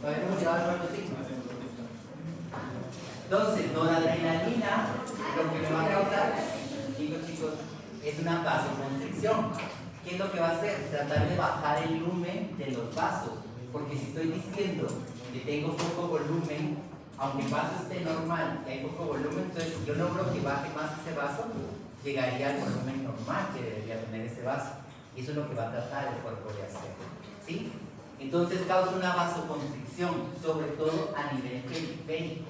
Todavía no hemos llegado al cuarto signo. Entonces, noradrenalina, lo que me va a causar, chicos, es una vasoconstricción. ¿Qué es lo que va a hacer? Tratar de bajar el lumen de los vasos. Porque si estoy diciendo que tengo poco volumen, aunque el vaso esté normal y hay poco volumen, entonces si yo logro que baje más ese vaso, llegaría al volumen normal que debería tener ese vaso. Y eso es lo que va a tratar el cuerpo de hacer. ¿Sí? Entonces causa una vasoconstricción, sobre todo a nivel periférico.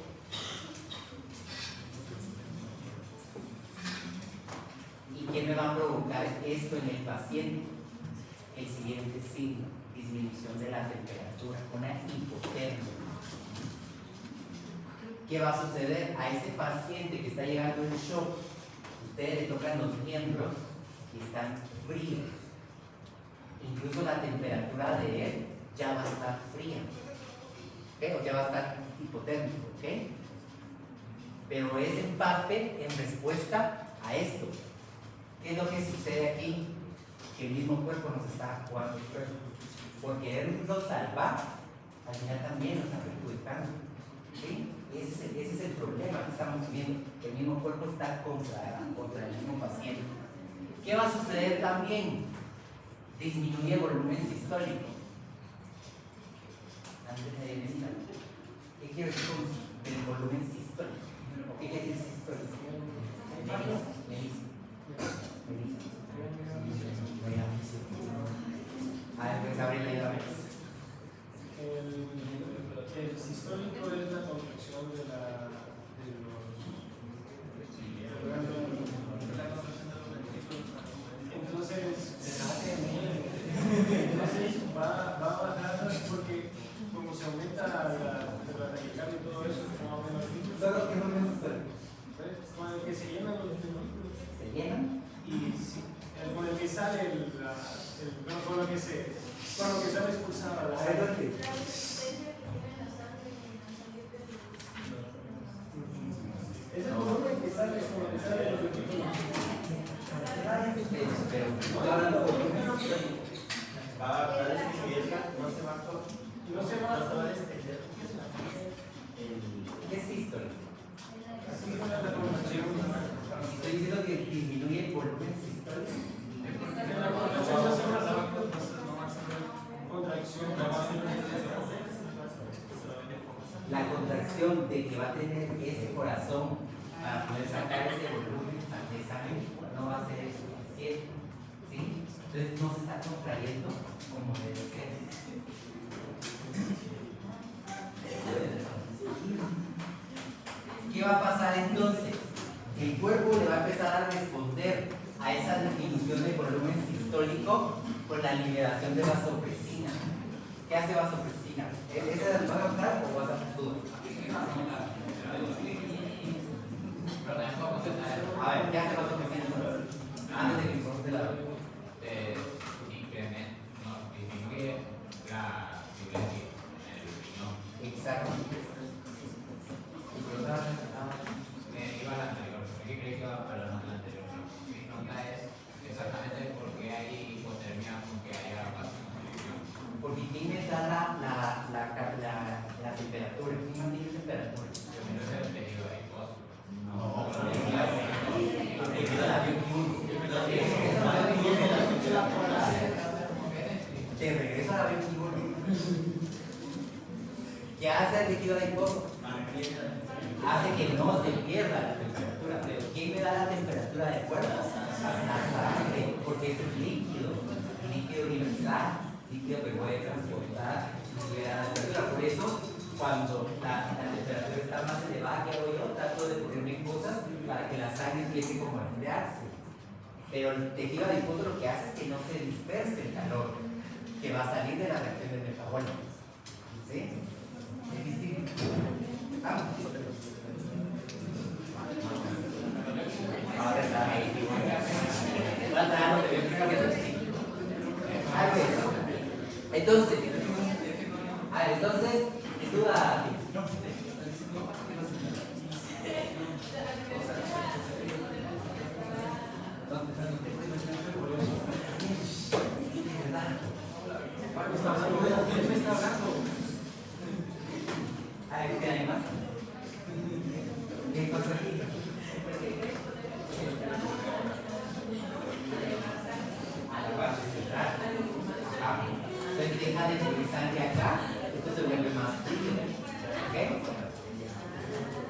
¿Y qué me va a provocar esto en el paciente? El siguiente signo, disminución de la temperatura, una hipotermia. ¿Qué va a suceder? A ese paciente que está llegando en shock, ustedes le tocan los miembros y están fríos. Incluso la temperatura de él ya va a estar fría, ¿ok? O ya va a estar hipotérmico, ¿ok? Pero es en parte en respuesta a esto. ¿Qué es lo que sucede aquí? Que el mismo cuerpo nos está jugando el cuerpo. Por querernos salvar, al final también nos está perjudicando. ¿Sí? Ese es el problema que estamos viendo. El mismo cuerpo está contra el mismo paciente. ¿Qué va a suceder también? Disminuye el volumen sistólico. ¿Qué quiero decir con el volumen sistólico? ¿Qué quiere decir sistólico? A ver, pues Gabriela, ayúdame. El sistólico es la contracción de entonces va a bajar porque como se aumenta la taquicardia y todo eso, más o menos. ¿Solo qué volumen sistólico? Con el que se llenan los ventrículos. ¿Se llenan? Y sí, con el que sale con lo que sale expulsada la sangre. Es el volumen que sale con lo que sale los ventrículos. Va a disminuir, no se va a extender. ¿Qué es sístole? Estoy diciendo que disminuye el volumen sistólico. La contracción de que va a tener ese corazón para poder sacar ese volumen de sangre no va a ser suficiente. ¿Sí? Entonces no se está contrayendo como debe ser. ¿Qué va a pasar entonces? El cuerpo le va a empezar a responder a esa disminución de volumen sistólico con la liberación de vasopresina. ¿Qué hace vasopresina? ¿Esa la va a usar o vas a futuro? A ver, ¿qué hace vasopresina? Antes de que informes de la disminuye la violencia en el riñón. exacto. Iba a la anterior, ¿qué crees que iba a la anterior? Mi nota es exactamente por qué hay hipotermia aunque haya vasoconstricción. Porque ¿quién me da la temperatura? ¿Quién no tiene temperatura? Primero es el tejido adiposo. Te regreso a la 21. ¿Qué hace el tejido adiposo? Hace que no se pierda la temperatura. Pero ¿quién me da la temperatura de acuerdo? La sangre, porque es un líquido universal, líquido que puede transportar y liberar la temperatura. Por eso, cuando la temperatura está más elevada que hago yo, trato de ponerme cosas para que la sangre empiece como a enfriarse. Pero el tejido adiposo lo que hace es que no se disperse el calor. que va a salir de la reacción de metabólica. ¿Sí? Es distinto. Vamos. Ahora está ahí. Entonces, duda. ¿Qué hay más? ¿Qué pasa aquí? Entonces deja de subir sangre acá, esto se vuelve más frío. ¿Ok?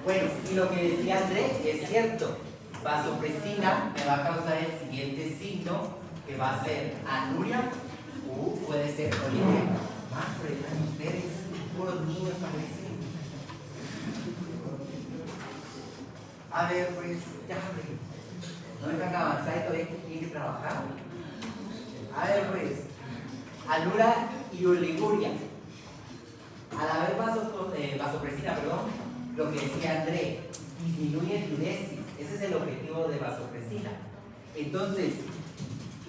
Bueno, y lo que decía André es cierto. Vasopresina me va a causar el siguiente signo, que va a ser anuria o puede ser oligurgia. Más frenan ustedes, puros niños parece. A ver, pues, ya, no dejan avanzar y todavía tienen que trabajar. A ver, pues, anuria y oliguria. A la vez vasopresina, lo que decía André, disminuye el diuresis. Ese es el objetivo de vasopresina. Entonces,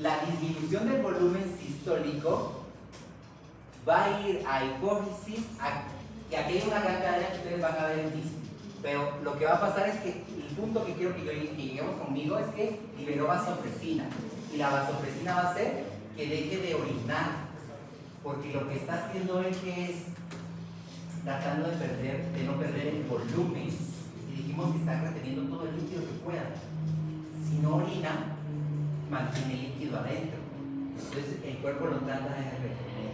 la disminución del volumen sistólico va a ir a hipófisis, y aquí hay una gran cadena que ustedes van a ver en disco. Pero lo que va a pasar es que el punto que quiero que lleguemos conmigo es que liberó vasopresina. Y la vasopresina va a hacer que deje de orinar. Porque lo que está haciendo es que es tratando de no perder el volumen. Y dijimos que está reteniendo todo el líquido que pueda. Si no orina, mantiene el líquido adentro. Entonces el cuerpo lo trata de retener.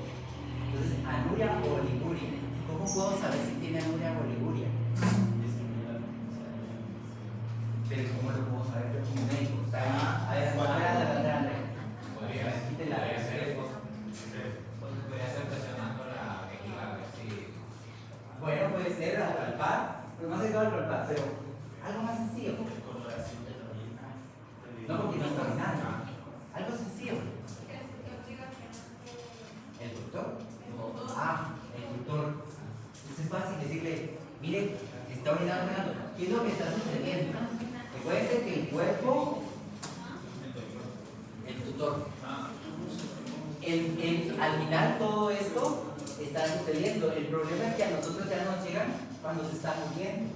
Entonces, anuria o oliguria. ¿Cómo puedo saber si tiene anuria o oliguria? Pero ¿cómo lo puedo saber yo como médico? Está ahí. A ver, Podría ser presionando la vejiga a ver si. bueno, puede ser al palpar, pero más que todo al palpar, pero algo más sencillo. No, porque no está nada. Algo sencillo. ¿El doctor? Ah, el doctor. Es fácil decirle, mire, está orinando. ¿Qué es lo que está sucediendo? Puede ser que el cuerpo, el tutor, al final todo esto está sucediendo. El problema es que a nosotros ya nos llegan cuando se está muriendo,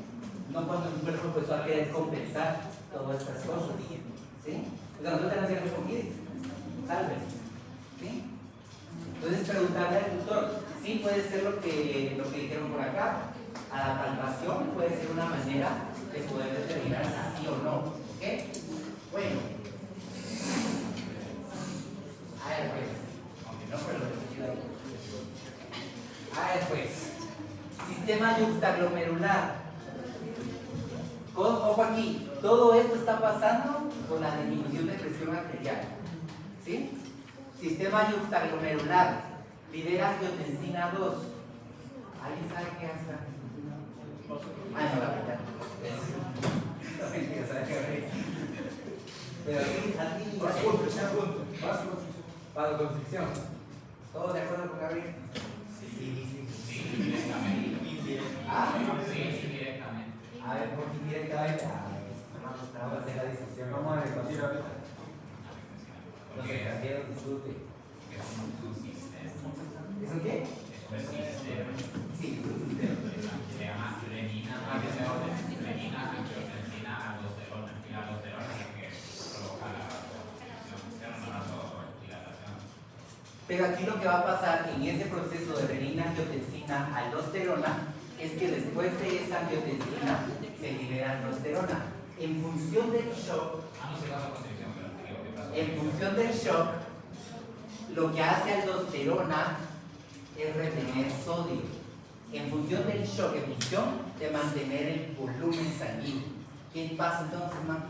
no cuando el cuerpo empezó a querer compensar todas estas cosas. ¿Sí? O sea, nosotros ya nos llegan con COVID, tal vez. ¿Sí? Entonces preguntarle al tutor, sí puede ser lo que dijeron por acá. A la palpación puede ser una manera de poder determinar si sí o no. ¿Ok? Bueno. A ver, pues. Aunque no, pero lo he ahí. A ver, pues. Sistema yuxtaglomerular. Ojo aquí. Todo esto está pasando con la disminución de presión arterial. ¿Sí? Sistema yuxtaglomerular. Libera angiotensina 2. ¿Alguien sabe qué hace? Ah, no, la verdad. Pero así, vasoconstricción. ¿Todos de acuerdo con Gabriel? Sí. Sí, directamente. Ah, Sí, directamente. a ver, ¿por qué directamente? Vamos a hacer la discusión. Vamos a debatir ahorita. Los extranjeros discuten. Es un sistema. ¿Es un qué? Es un sistema. Sí, es un sistema. Se llama renina, angiotensina, aldosterona. Y la aldosterona es la que provoca la vasodilatación. Pero aquí lo que va a pasar en ese proceso de renina, angiotensina, aldosterona es que después de esa angiotensina se libera aldosterona. En función del shock, No sé vasoconstricción, pero te digo que pasa. en función del shock, lo que hace aldosterona es retener sodio. En función del shock, en función de mantener el volumen sanguíneo. ¿Qué pasa entonces, hermano?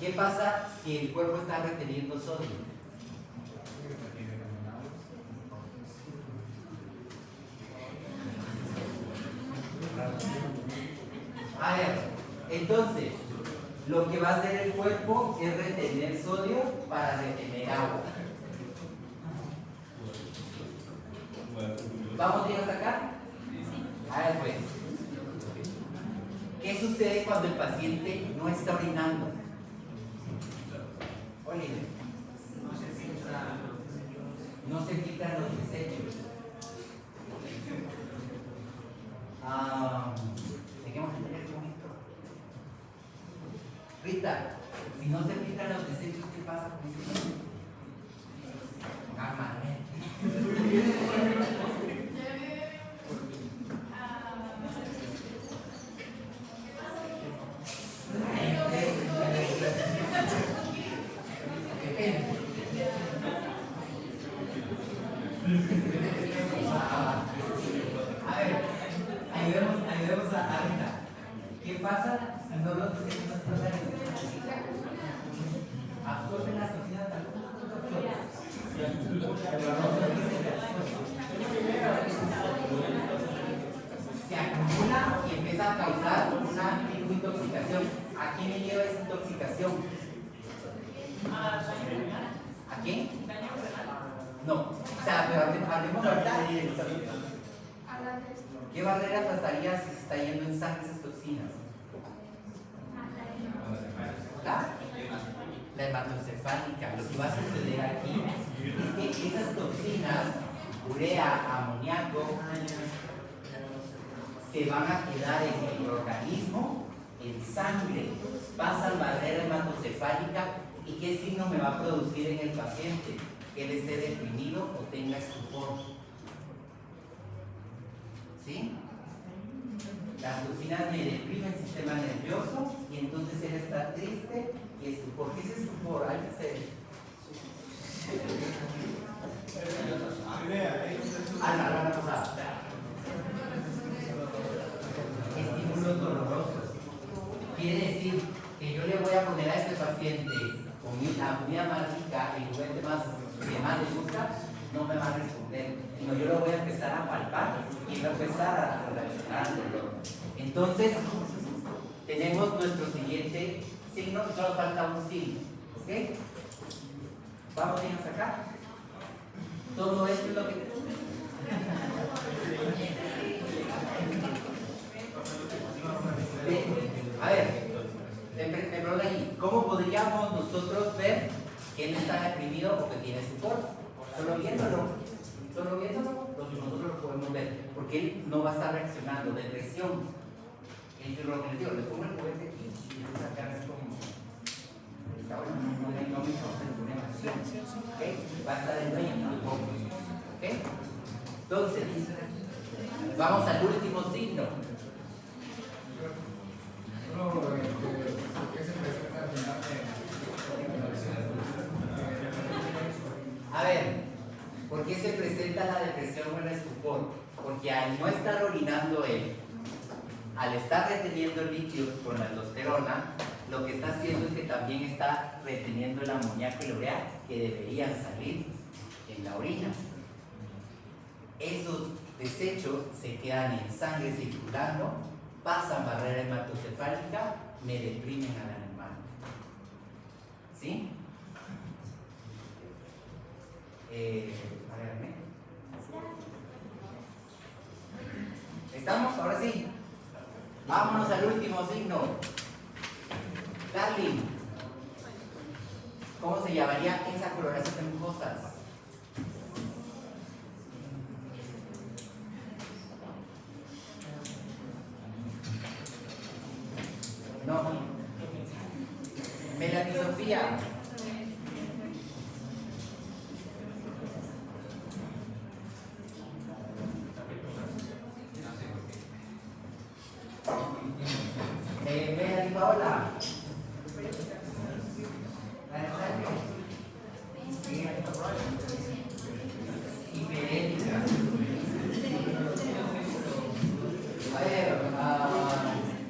¿Qué pasa si el cuerpo está reteniendo sodio? A ver, Entonces, lo que va a hacer el cuerpo es retener sodio para retener agua. ¿Vamos bien hasta acá? A ver pues, ¿qué sucede cuando el paciente no está orinando? Oye, no se filtran los desechos. Dejemos de tener con esto. Rita, si no se filtran los desechos, ¿qué pasa con eso? A ver, ayudemos a Rita. ¿Qué pasa si no los desechos no se salen? Absorben las toxinas también. Se acumula y empieza a causar una intoxicación. ¿A quién le lleva esa intoxicación? ¿A quién? No, o sea, pero hablemos ahorita de ¿qué barrera pasaría si se está yendo en sangre esas toxinas? La hematocefálica. Lo que va a suceder aquí es que esas toxinas, urea, amoníaco, se van a quedar en el organismo, en sangre, pasan barrera hematocefálica. ¿Y qué signo me va a producir en el paciente? Que él esté deprimido o tenga estupor. ¿Sí? Las toxinas me deprimen el sistema nervioso y entonces él está triste y estupor. ¿Qué es estupor? Hay que ser. Estímulos dolorosos. Quiere decir que yo le voy a poner a este paciente la comida más rica, el juguete que más le gusta, no me va a responder, sino yo lo voy a empezar a palpar y voy a empezar a relacionar el dolor. Entonces, tenemos nuestro siguiente signo, solo falta un signo, ¿ok? ¿Vamos bien hasta acá? Todo esto es lo que... A ver, me pregunto ahí, ¿cómo podríamos nosotros ver que él está deprimido o que tiene estupor? Solo viéndolo, nosotros lo podemos ver, porque él no va a estar reaccionando. Depresión, lo que les digo, le pongo el juguete aquí y le voy a sacar así como, está bueno, no me causa ninguna emoción, ¿ok? Va a estar en dueño, ¿ok? Entonces, vamos al último signo. A ver, ¿por qué se presenta la depresión o el estupor? Porque al no estar orinando él, al estar reteniendo líquidos con la aldosterona, lo que está haciendo es que también está reteniendo el amoníaco y la urea que deberían salir en la orina. Esos desechos se quedan en sangre circulando, pasan barrera hematocefálica, me deprimen al animal. ¿Sí? A ver, ¿estamos? Ahora sí. Vámonos al último signo. Darling, ¿cómo se llamaría esa coloración de mucosas? No. Melanisofía. Melanie Paola. Hiperética. A ver,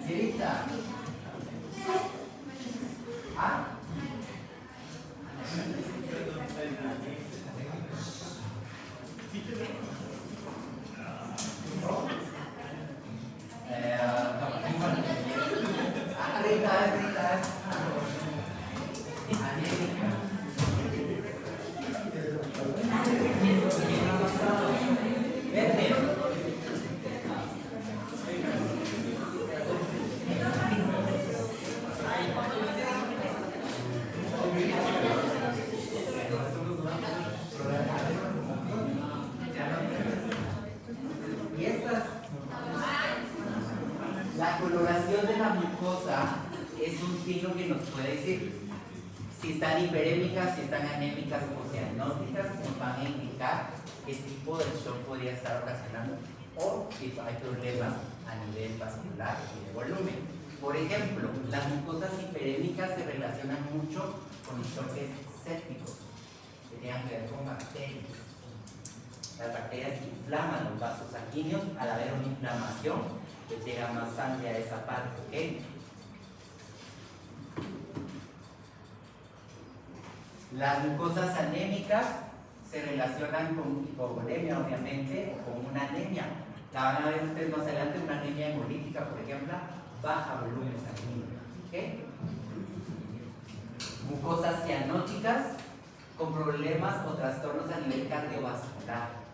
Cirita. ¿Ah? Verde. Y estas, la coloración de la mucosa es un signo que nos puede decir si están hiperémicas, si están anémicas o cianóticas, nos van a indicar qué tipo de shock podría estar ocasionando o si hay problemas a nivel vascular y de volumen. Por ejemplo, las mucosas hiperémicas se relacionan mucho con choques sépticos que tengan que ver con bacterias. Las bacterias inflaman los vasos sanguíneos, al haber una inflamación, pues llega más sangre a esa parte, ¿ok? Las mucosas anémicas se relacionan con hipovolemia, obviamente, o con una anemia. La van a ver ustedes más adelante, una anemia hemolítica, por ejemplo, baja volumen sanguíneo, ¿ok? Mucosas cianóticas con problemas o trastornos a nivel cardiovascular.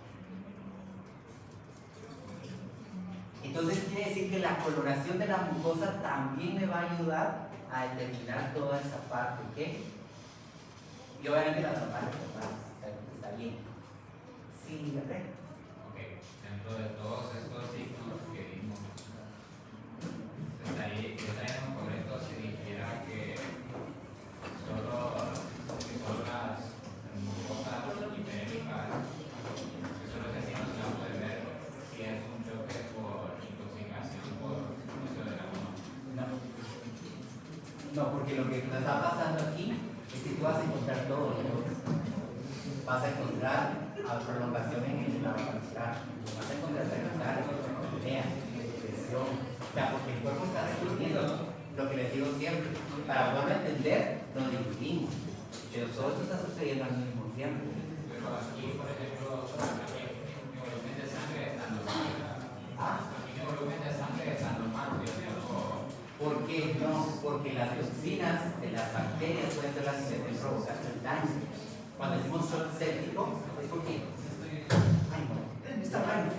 Entonces quiere decir que la coloración de la mucosa también me va a ayudar a determinar toda esa parte, ¿ok? Y obviamente la normal está bien. Sí, ¿verdad? Ok, dentro de todos estos signos que vimos, ¿estaríamos correctos si dijera que solo las mucosas hiperémicas, que solo ese signo se va a poder ver si es un choque por intoxicación por uso de la mano? No, porque lo que nos está pasando aquí es que tú vas a encontrar todo, ¿no? Vas a encontrar prolongación en el lado vascular, vas a encontrar apnea, depresión, o sea, porque el cuerpo está respondiendo lo que les digo siempre. Para poder entender, lo dividimos, pero todo esto está sucediendo al mismo tiempo. Pero aquí, por ejemplo, mi volumen de sangre está normal. Aquí mi volumen de sangre está normal, ¿cierto? ¿Por qué no? Porque las toxinas de las bacterias pueden ser las que estén provocando el daño. Cuando decimos shock séptico, es porque. Ay, no, está mal.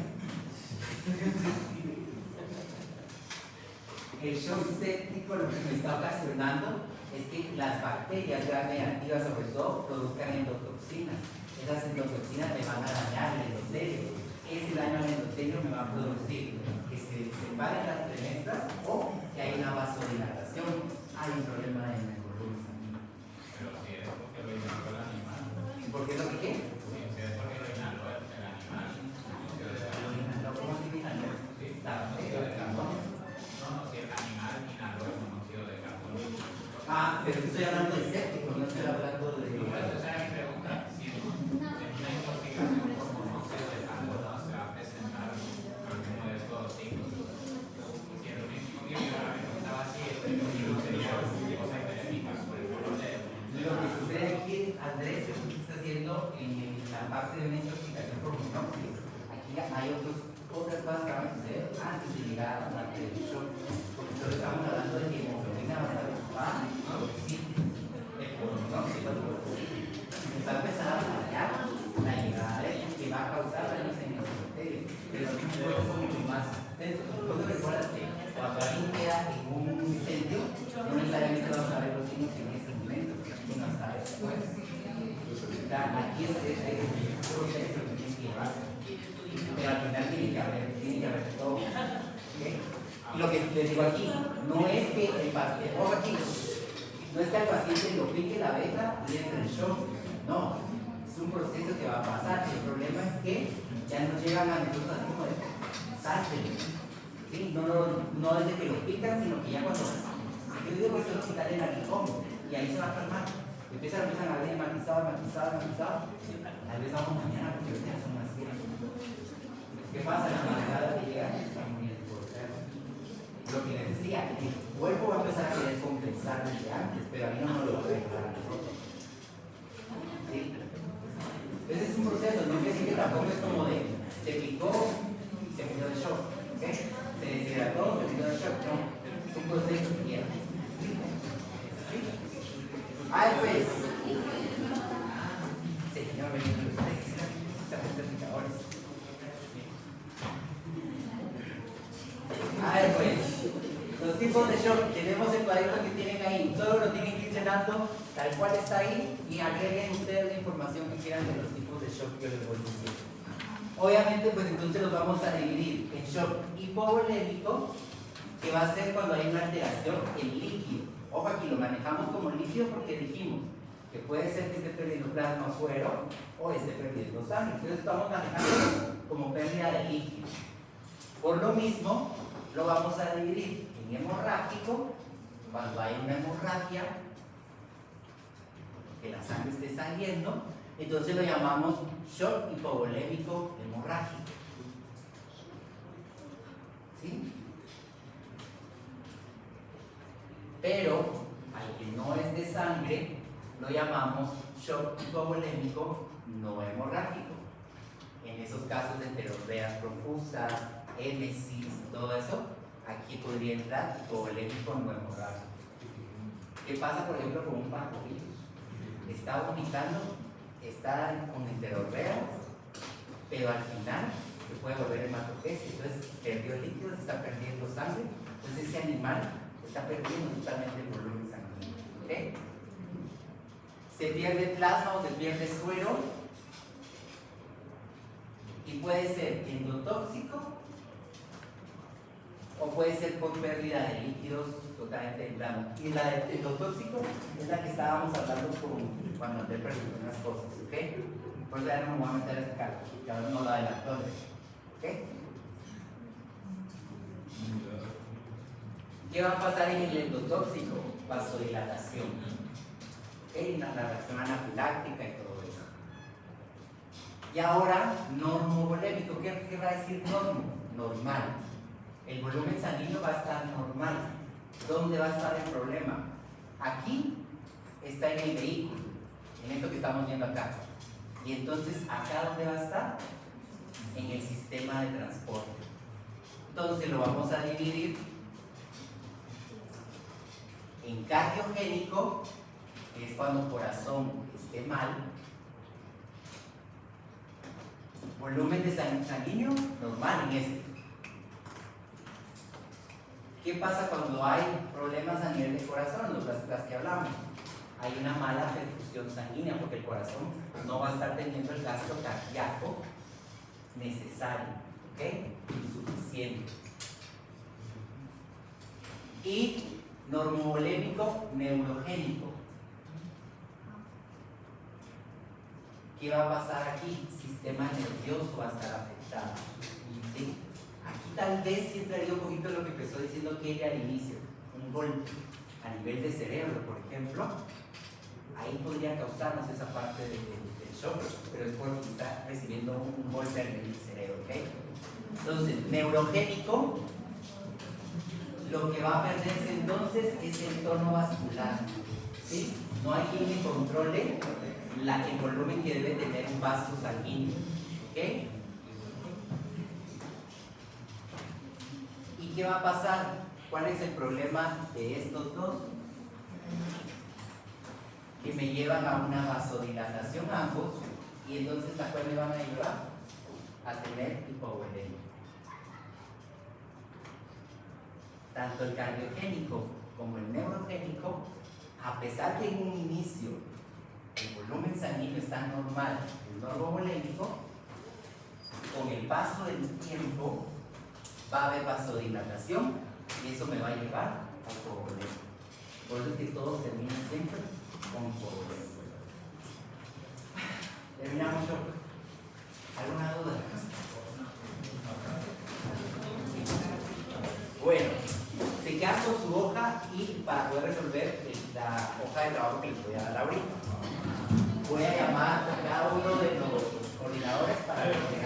El shock séptico lo que me está ocasionando es que las bacterias gram negativas, sobre todo, produzcan endotoxinas. Esas endotoxinas me van a dañar el endotelio. Ese daño al endotelio me va a producir que se separen las premestras o que hay una vasodilatación. Hay un problema en el volumen sanguíneo. Pero si es porque lo inhaló el animal. ¿Por qué es lo que qué? Si es porque lo inhaló el animal. ¿Cómo se inhaló? La bacteria del carbono. No, si el animal inhaló el monóxido de carbono. Ah, pero estoy hablando de séptico, no estoy hablando de. Por eso esa es mi pregunta. Si en una intoxicación por monóxido de carbono se va a presentar alguno de estos signos. Si el mismo que yo la preguntaba si este signo sería cosa hiperémica por el color de. Lo que sucede aquí, Andrés, es que está haciendo en la parte de una intoxicación por monóxido. Aquí hay otras cosas que van a suceder antes de llegar a la parte del shock. Porque solo estamos hablando de que hemoglobina va a estar ocupada, sí, el monóxido, me está empezando a fallar la llegada de él, que va a causar daños en los arterios. Pero es un proceso mucho más denso. Entonces recuerda que cuando alguien queda en un incendio, no necesariamente vamos a ver los signos en ese momento, sino hasta después. Aquí es un proceso que tiene que llevar, pero al final tiene que haber todo. ¿Okay? Y lo que les digo aquí, no es que el paciente, ojo aquí, no es que al paciente lo pique la abeja y entre el shock, no, es un proceso que va a pasar. El problema es que ya nos llegan a nosotros así como de salte, ¿sí? No desde que lo pican, sino que ya cuando yo digo que se lo quitan el aguijón y ahí se va a calmar. Empiezan a ver matizado. Tal vez vamos mañana porque ya son las 7. ¿Qué pasa? La madrugada que llega está muy importante. Lo que les decía, el cuerpo va a empezar a querer compensar desde antes, pero a mí no me lo va a dejar a nosotros. ¿Sí? Entonces es un proceso, no quiere decir que tampoco es como de se picó y se murió de shock, ¿ok? Se deshidrató, se murió de shock, no. Es un proceso que lleva. Ay, pues. Señor, bendito ustedes. Estamos predicadores. Ay, pues. Los tipos de shock, tenemos el cuadrito que tienen ahí. Solo lo tienen que ir llenando tal cual está ahí y agreguen ustedes la información que quieran de los tipos de shock que yo les voy diciendo. Obviamente, pues entonces los vamos a dividir en shock hipovolémico, que va a ser cuando hay una alteración en líquido. Ojo, aquí lo manejamos como líquido porque dijimos que puede ser que esté perdiendo plasma o suero o esté perdiendo sangre. Entonces estamos manejando como pérdida de líquido. Por lo mismo, lo vamos a dividir en hemorrágico, cuando hay una hemorragia, que la sangre esté saliendo, entonces lo llamamos shock hipovolémico hemorrágico. ¿Sí? Pero al que no es de sangre, lo llamamos shock hipovolémico no hemorrágico. En esos casos de enterorrea profusa, émesis, todo eso, aquí podría entrar hipovolémico no hemorrágico. ¿Qué pasa, por ejemplo, con un parvovirus? Está vomitando, está con enterorrea, pero al final se puede volver hematoquesia. Entonces perdió líquidos, está perdiendo sangre. Entonces ese animal está perdiendo totalmente el volumen sanguíneo. ¿Okay? Se pierde plasma o se pierde suero y puede ser endotóxico o puede ser por pérdida de líquidos totalmente en plano. Y la de endotóxico es la que estábamos hablando cuando te pregunté unas cosas. ¿Ok? Por eso ya no me voy a meter a sacar, que ahora no la adelantó. ¿Ok? ¿Qué va a pasar en el endotóxico? Vasodilatación. ¿Okay? La reacción anafiláctica y todo eso. Y ahora, normovolémico. ¿Qué va a decir normo? Normal. El volumen sanguíneo va a estar normal. ¿Dónde va a estar el problema? Aquí está en el vehículo, en esto que estamos viendo acá. Y entonces, ¿acá dónde va a estar? En el sistema de transporte. Entonces lo vamos a dividir en cardiogénico, que es cuando el corazón esté mal, volumen de sanguíneo normal en este. ¿Qué pasa cuando hay problemas a nivel de corazón? Las que hablamos. Hay una mala perfusión sanguínea porque el corazón no va a estar teniendo el gasto cardíaco necesario, ¿ok? Insuficiente. Y normovolémico neurogénico. ¿Qué va a pasar aquí? Sistema nervioso va a estar afectado. ¿Sí? Aquí tal vez sí entraría un poquito lo que empezó diciendo Kelly al inicio, un golpe a nivel de cerebro, por ejemplo, ahí podría causarnos esa parte del shock, pero es porque está recibiendo un golpe a nivel del cerebro, ¿ok? Entonces, neurogénico, lo que va a perderse entonces es el tono vascular, ¿sí? No hay quien le controle el volumen que debe tener un vaso sanguíneo, ¿ok? ¿Y qué va a pasar? ¿Cuál es el problema de estos dos? Que me llevan a una vasodilatación ambos y entonces ¿a cuál me van a llevar? A tener hipovolemia. Tanto el cardiogénico como el neurogénico, a pesar que en un inicio el volumen sanguíneo está normal, el normovolémico, con el paso del tiempo va a haber vasodilatación y eso me va a llevar a hipovolemia. Por eso es que todos terminan siempre con hipovolemia. Terminamos yo. ¿Alguna duda? Bueno, se queda con su hoja y para poder resolver la hoja de trabajo que les voy a dar ahorita, voy a llamar a cada uno de los coordinadores para que